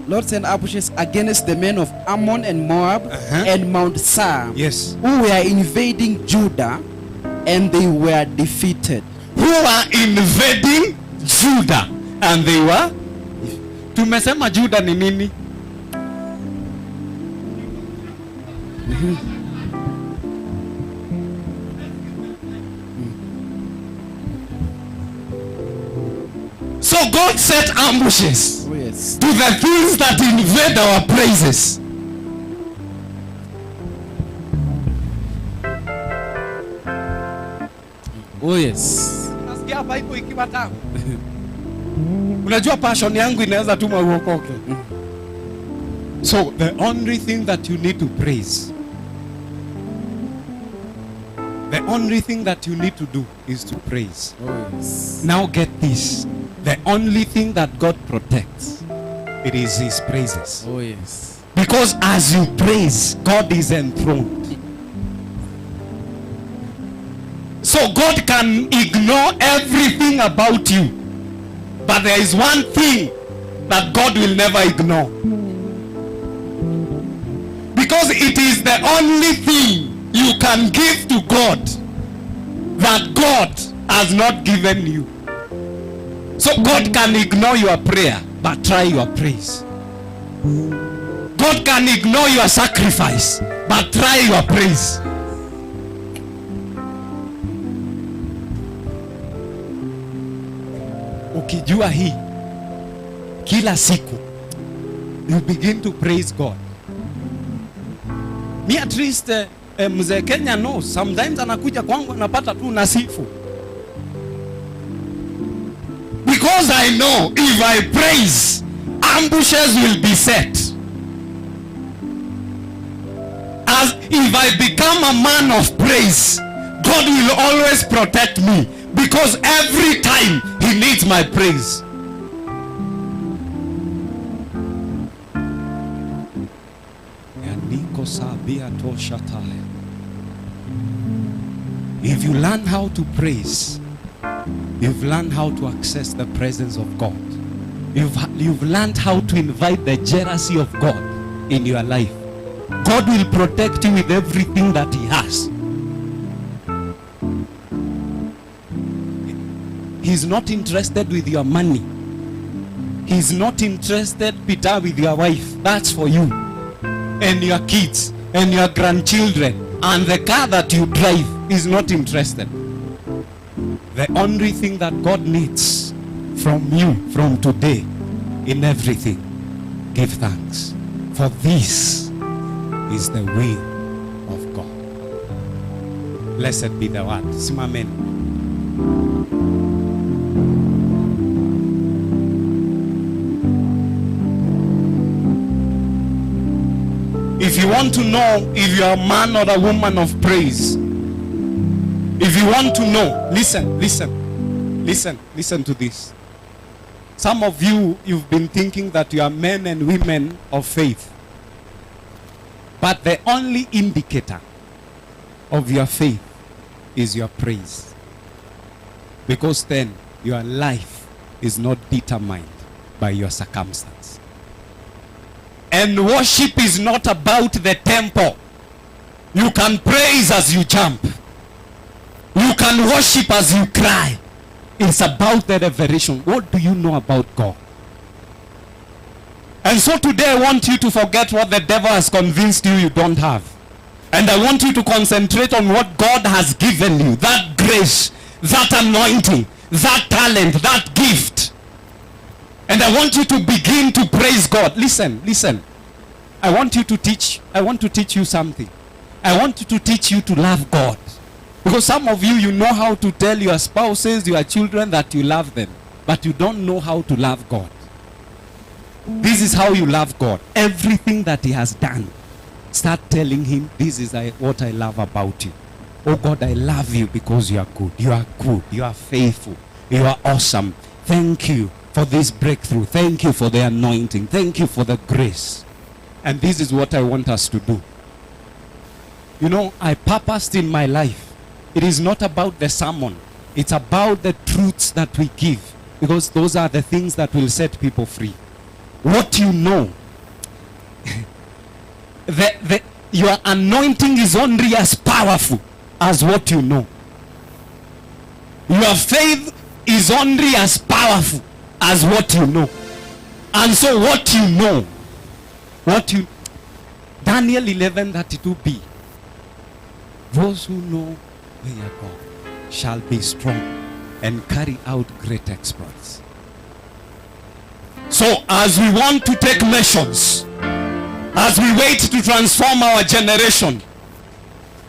Lord sent ambushes against the men of Ammon and Moab and Mount Seir,
yes,
who were invading Judah, and they were defeated.
Who were invading Judah, and they were. Tumesema Judah ni nini? So God set ambushes,
Oh, yes.
to the things that invade our praises.
Oh, yes.
Nasikia Bible ikiwa tamu. Unajua passion yangu inaweza tuma uokoke. So the only thing that you need to praise, the only thing that you need to do is to praise.
Oh, yes.
Now get this. The only thing that God protects, it is His praises.
Oh, yes.
Because as you praise, God is enthroned. So God can ignore everything about you. But there is one thing that God will never ignore. Because it is the only thing you can give to God that God has not given you. So God can ignore your prayer, but try your praise. God can ignore your sacrifice, but try your praise. Ukijua hii, kila siku, you begin to praise God. Me at least, mzee Kenya knows, sometimes anakuja kwangu anapata tu nasifu. Because I know if I praise, ambushes will be set. As if I become a man of praise, God will always protect me. Because every time He needs my praise. If you learn how to praise, you've learned how to access the presence of God. You've learned how to invite the jealousy of God in your life. God will protect you with everything that He has. He's not interested with your money. He's not interested, Peter, with your wife. That's for you. And your kids, and your grandchildren, and the car that you drive. He's not interested. The only thing that God needs from you, from today, in everything, give thanks. For this is the will of God. Blessed be the word. Simameni. If you want to know if you are a man or a woman of praise, if you want to know, listen to this. Some of you, you've been thinking that you are men and women of faith. But the only indicator of your faith is your praise. Because then your life is not determined by your circumstance. And worship is not about the tempo. You can praise as you jump. You can worship as you cry. It's about the revelation. What do you know about God? And so today I want you to forget what the devil has convinced you don't have. And I want you to concentrate on what God has given you. That grace, that anointing, that talent, that gift. And I want you to begin to praise God. Listen. I want to teach you something. I want to teach you to love God. Because some of you, you know how to tell your spouses, your children that you love them. But you don't know how to love God. This is how you love God. Everything that he has done, start telling him, this is what I love about you. Oh God, I love you because you are good. You are good. You are faithful. You are awesome. Thank you for this breakthrough. Thank you for the anointing. Thank you for the grace. And this is what I want us to do. You know, I purposed in my life. It is not about the sermon. It's about the truths that we give. Because those are the things that will set people free. What you know. Your anointing is only as powerful as what you know. Your faith is only as powerful as what you know. And so what you know, Daniel 11:32b, those who know their God shall be strong and carry out great exploits. So as we want to take measures, as we wait to transform our generation,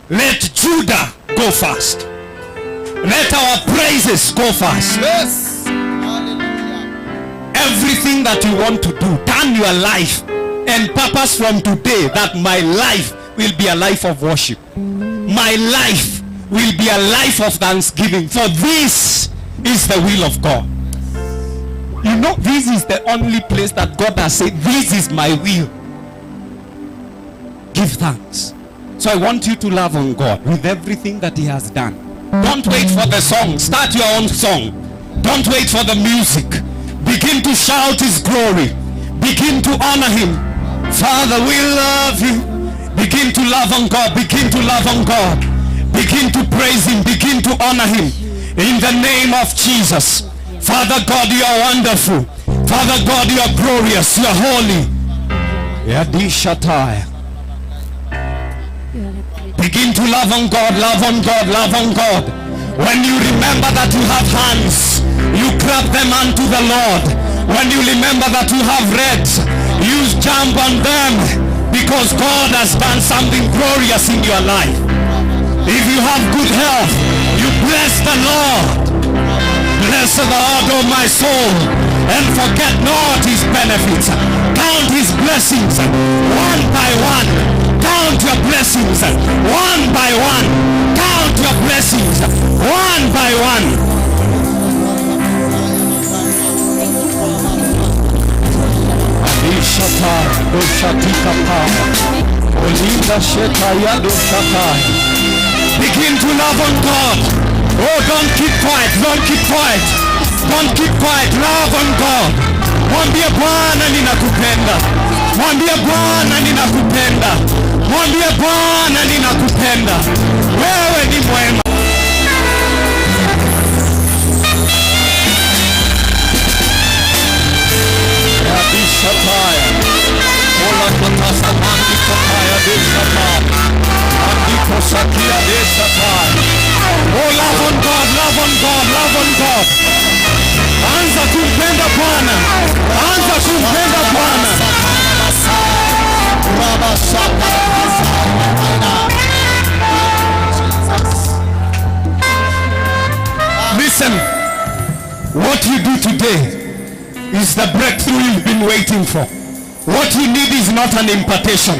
let Judah go first. Let our praises go first.
Yes. Hallelujah.
Everything that you want to do, turn your life and purpose from today that my life will be a life of worship. My life will be a life of thanksgiving. For this is the will of God. You know, this is the only place that God has said, this is my will. Give thanks. So I want you to love on God with everything that he has done. Don't wait for the song. Start your own song. Don't wait for the music. Begin to shout his glory. Begin to honor him. Father, we love you. Begin to love on God. Begin to love on God. Begin to praise him. Begin to honor him. In the name of Jesus. Father God, you are wonderful. Father God, you are glorious. You are holy. Yadishatai. Begin to love on God, love on God, love on God. When you remember that you have hands, you clap them unto the Lord. When you remember that you have legs, you jump on them because God has done something glorious in your life. If you have good health, you bless the Lord. Bless the Lord, O my soul, and forget not his benefits. Count his blessings one by one. Count your blessings one by one. Count your blessings one by one. Adishata doshatika pa. Olinda shetaya doshatai. Begin to love on God. Oh, don't keep quiet. Don't keep quiet. Don't keep quiet. Love on God. Mwambie Bwana ninakupenda. Mwambie Bwana ninakupenda. Mwambie Bwana ninakupenda. Wewe ni mwema. Yabishataya. Ola katasa mandi kataya deshataya. Andiko sakia deshataya. Oh, love on God, love on God, love on God. Anza kumpenda Bwana. Anza kumpenda Bwana. Listen, what you do today is the breakthrough you've been waiting for. What you need is not an impartation.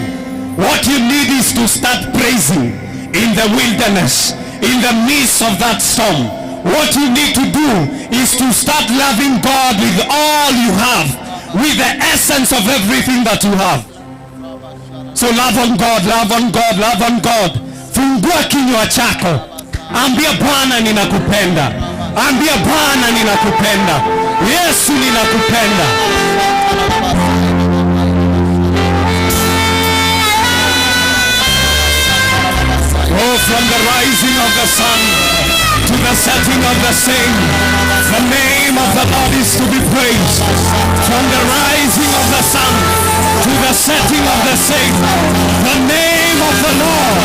What you need is to start praising in the wilderness, in the midst of that storm. What you need to do is to start loving God with all you have, with the essence of everything that you have. So love on God, love on God, love on God. Fungua kinywa chako. Ambia Bwana ninakupenda. Ambia Bwana ninakupenda. Yesu ninakupenda. Oh, from the rising of the sun to the setting of the same, the name of the Lord is to be praised. From the rising of the sun to the setting of the same, the name of the Lord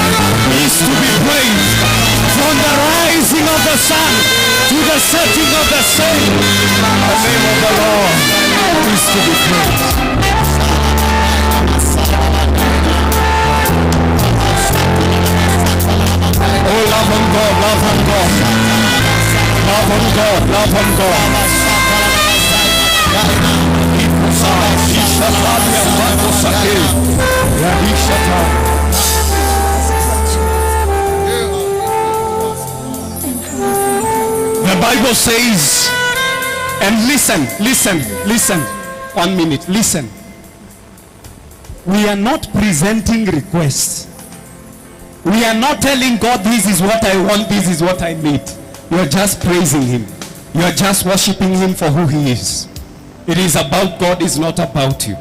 is to be praised. From the rising of the sun to the setting of the same, the name of the Lord is to be praised. Oh, love on God, love on God. Love on God, love on God. The Bible says, and listen, 1 minute, listen. We are not presenting requests. We are not telling God, this is what I want, this is what I need. You are just praising Him. You are just worshiping Him for who He is. It is about God, it's not about you.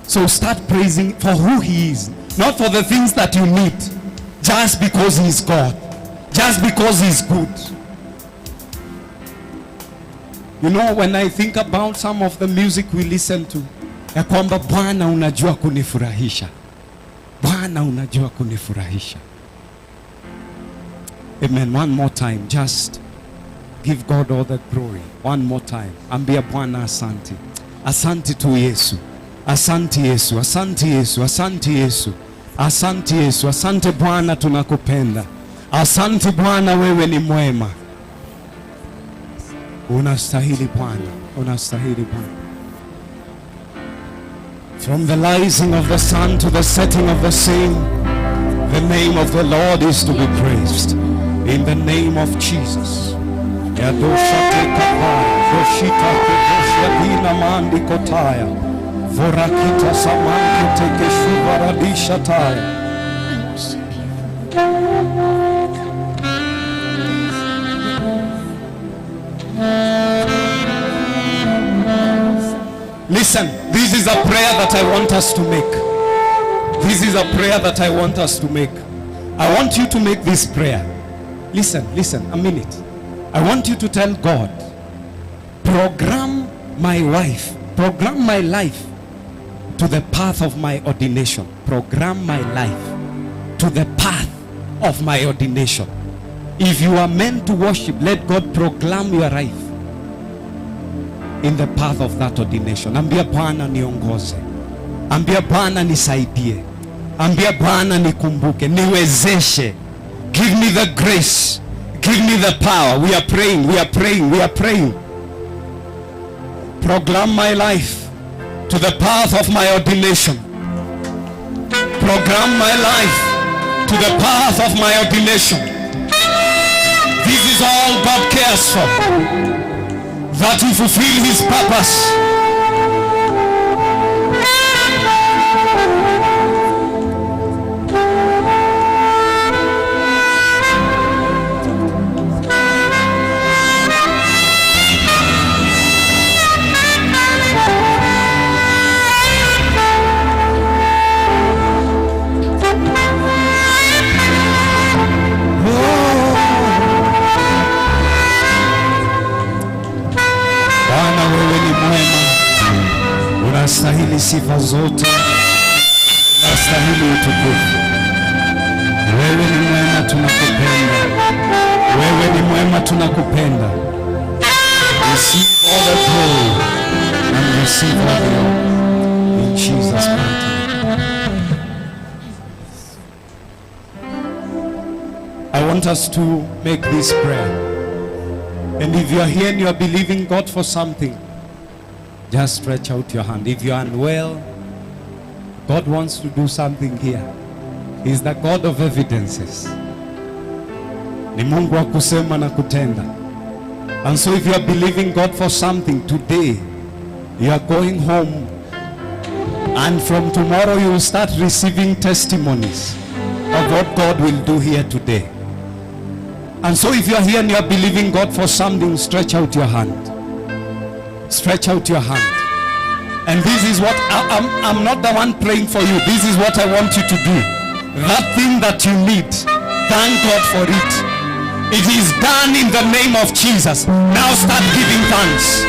So start praising for who He is, not for the things that you need, just because He is God, just because He is good. You know, when I think about some of the music we listen to, ya kwamba Bwana unajua kunifurahisha. Bwana unajua kunifurahisha. Amen. One more time. Just give God all the glory. One more time. Ambia Bwana asante. Asante tu Yesu. Asante Yesu. Asante Yesu. Asante Yesu. Asante Yesu. Asante Bwana tunakupenda. Asante Bwana wewe ni mwema. Unastahili Bwana. Unastahili Bwana. From the rising of the sun to the setting of the same, the name of the Lord is to be praised. In the name of Jesus. Listen, this is a prayer that I want us to make. This is a prayer that I want us to make. I want you to make this prayer. Listen, a minute. I want you to tell God, program my wife, program my life to the path of my ordination. Program my life to the path of my ordination. If you are meant to worship, let God program your life in the path of that ordination. Ambia Bwana niongoze. Ambia Bwana nisaidie. Ambia Bwana nikumbuke, niwezeshe. Give me the grace. Give me the power. We are praying, we are praying, we are praying. Program my life to the path of my ordination. Program my life to the path of my ordination. This is all God cares for. That He fulfill His purpose. Unastahili sifa zote, unastahili utukufu. Wewe ni mwema, tunakupenda. Wewe ni mwema, tunakupenda. Receive all the glory and receive all the honor in Jesus' mighty name. I want us to make this prayer. And if you are here and you are believing God for something, just stretch out your hand. If you are unwell, God wants to do something here. He's the God of evidences. Ni Mungu wa kusema na kutenda. And so if you are believing God for something today, you are going home And from tomorrow you will start receiving testimonies of what God will do here today. And so if you're here and you're believing God for something, stretch out your hand. Stretch out your hand. And this is what I'm not the one praying for you. This is what I want you to do. That thing that you need, thank God for it. It is done in the name of Jesus. Now start giving thanks.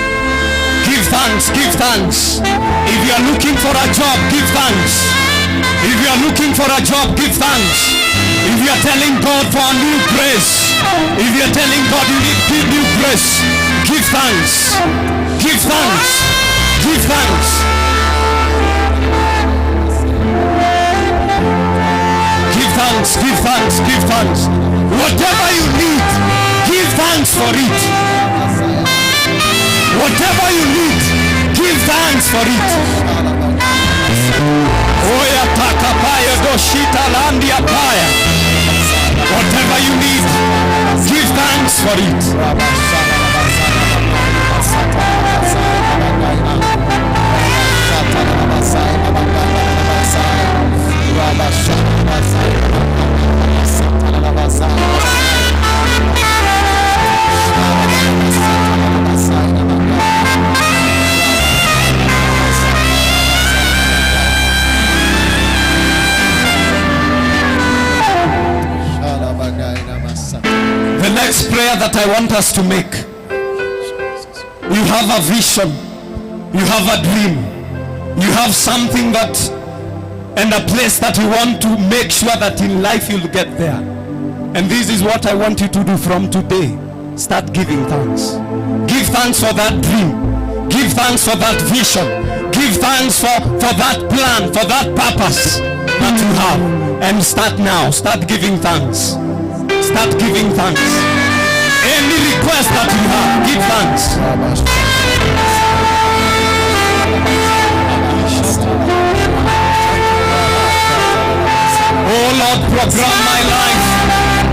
Give thanks, give thanks. If you are looking for a job, give thanks. If you are looking for a job, give thanks. If you are telling God for a new grace, if you are telling God you need new grace, give thanks. Give thanks. Give thanks. Give thanks, give thanks, give thanks. Whatever you need, give thanks for it. Whatever you need, give thanks for it. Oya takapaya doshita landia paya. Whatever you need, give thanks for it. The next prayer that I want us to make, you have a vision, you have a dream, you have something that, and a place that you want to make sure that in life you'll get there. And this is what I want you to do from today. Start giving thanks. Give thanks for that dream. Give thanks for that vision. Give thanks for that plan, for that purpose that you have. And start now. Start giving thanks. Start giving thanks. Any request that you have, give thanks. Oh Lord, program my life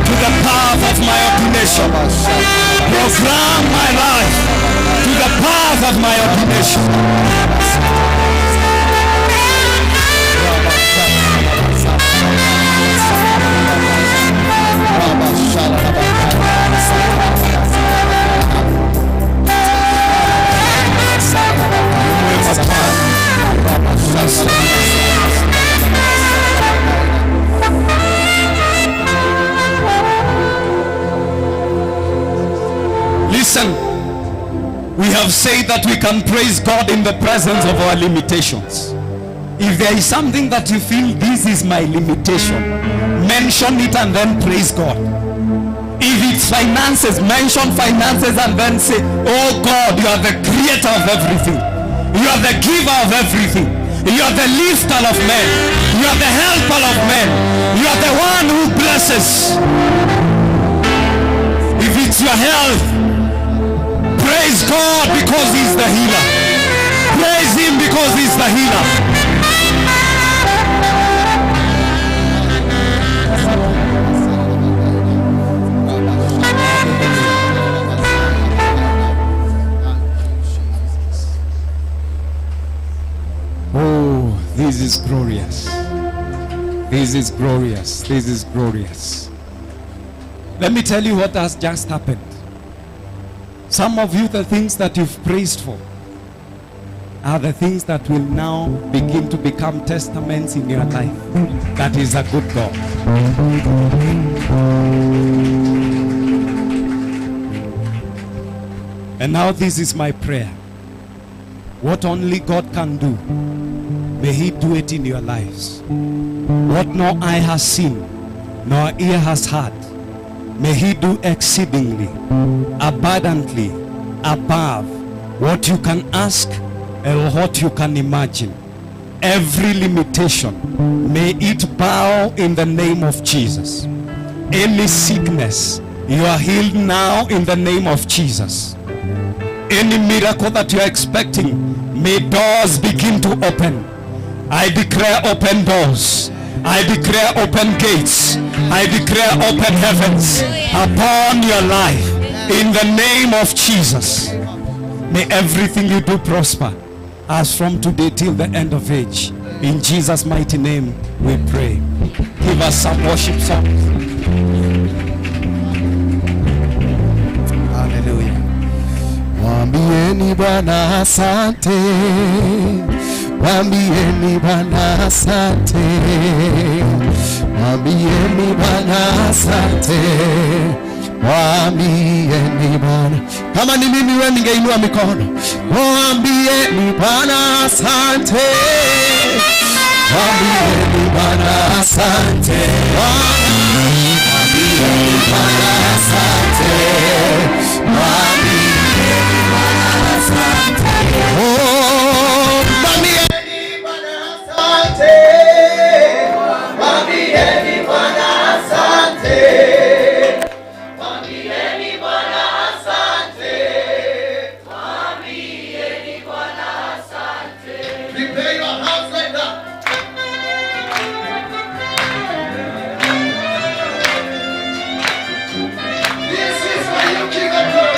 to the path of my ordination. Program my life to the path of my ordination. Listen, we have said that we can praise God in the presence of our limitations. If there is something that you feel, this is my limitation, mention it and then praise God. If it's finances, mention finances and then say, oh God, you are the creator of everything. You are the giver of everything. You are the lifter of men. You are the helper of men. You are the one who blesses. If it's your health, praise God because He's the healer. Praise Him because He's the healer. Oh, this is glorious. This is glorious. This is glorious. Let me tell you what has just happened. Some of you, the things that you've praised for are the things that will now begin to become testaments in your life. That is a good God. And now this is my prayer. What only God can do, may He do it in your lives. What no eye has seen, nor ear has heard, may He do exceedingly, abundantly, above what you can ask and what you can imagine. Every limitation, may it bow in the name of Jesus. Any sickness, you are healed now in the name of Jesus. Any miracle that you are expecting, may doors begin to open. I declare open doors. I declare open gates. I declare open heavens upon your life in the name of Jesus. May everything you do prosper as from today till the end of age. In Jesus' mighty name we pray. Give us some worship songs.
Hallelujah.
Mwambieni Bwana asante, mwambieni Bwana asante, mwambieni Bwana asante, mwambieni Bwana. Kama ni mimi wewe ningeinua mikono. Mwambieni Bwana asante, mwambieni Bwana asante, mwambieni Bwana asante, mwambieni Bwana asante. Oh, mwambieni Bwana asante, mwambieni Bwana asante, mwambieni Bwana asante, mwambieni Bwana asante. Prepare your hands right now. This is for you, King of Glory.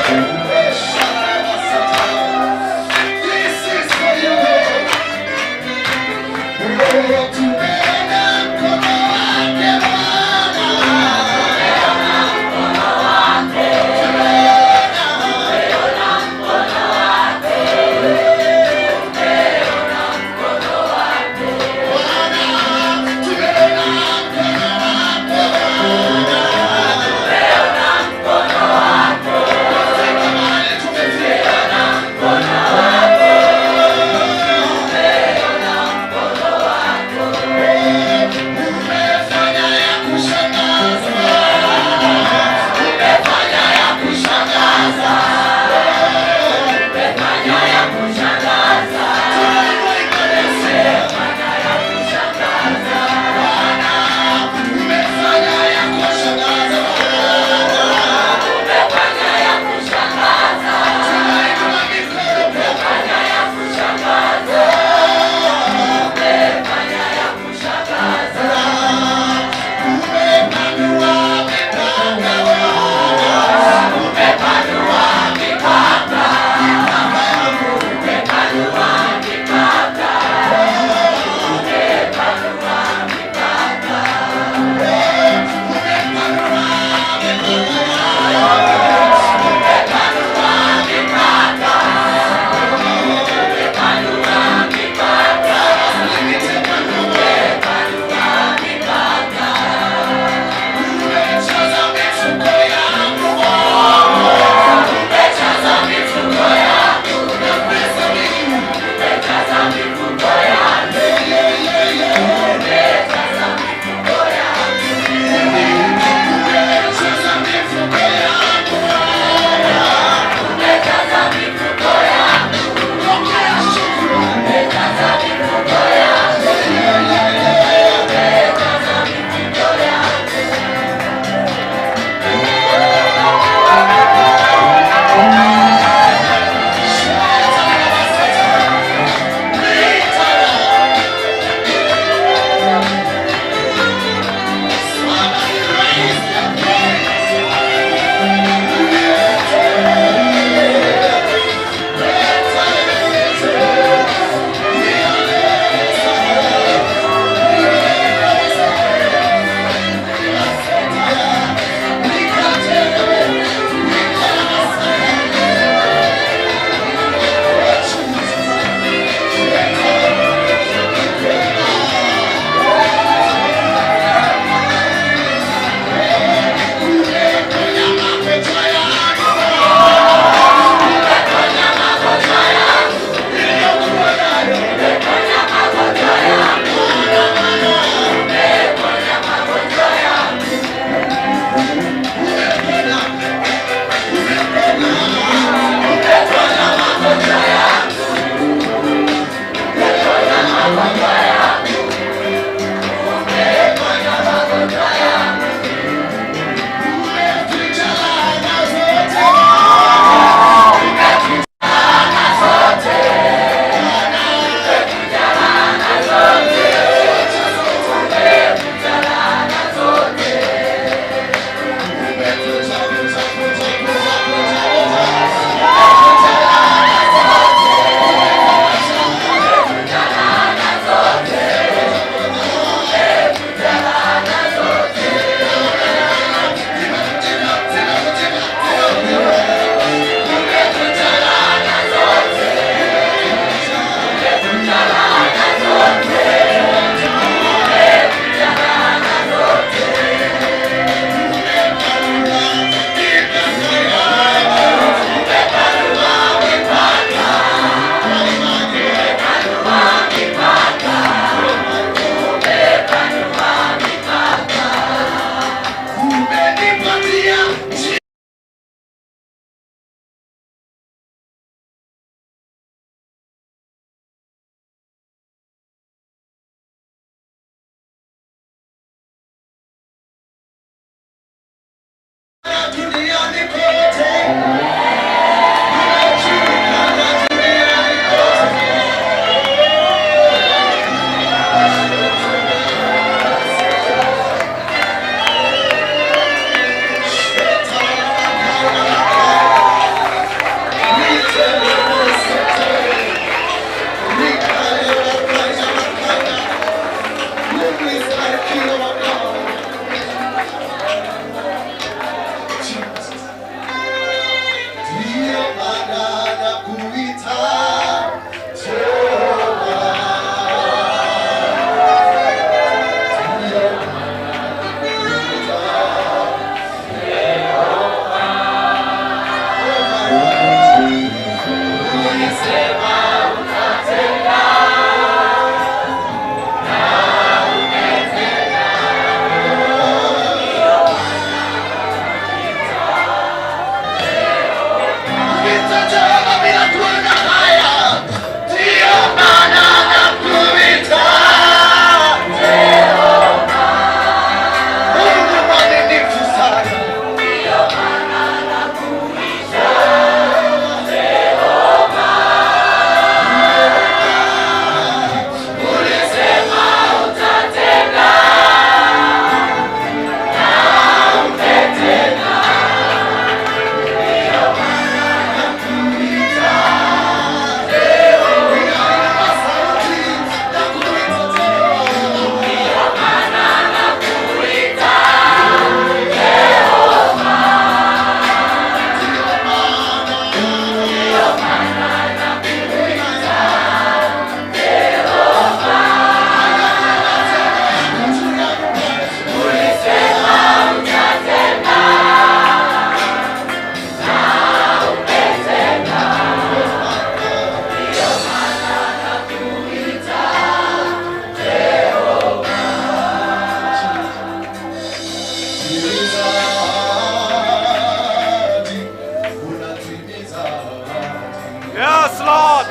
Yes, Lord.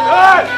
Hey.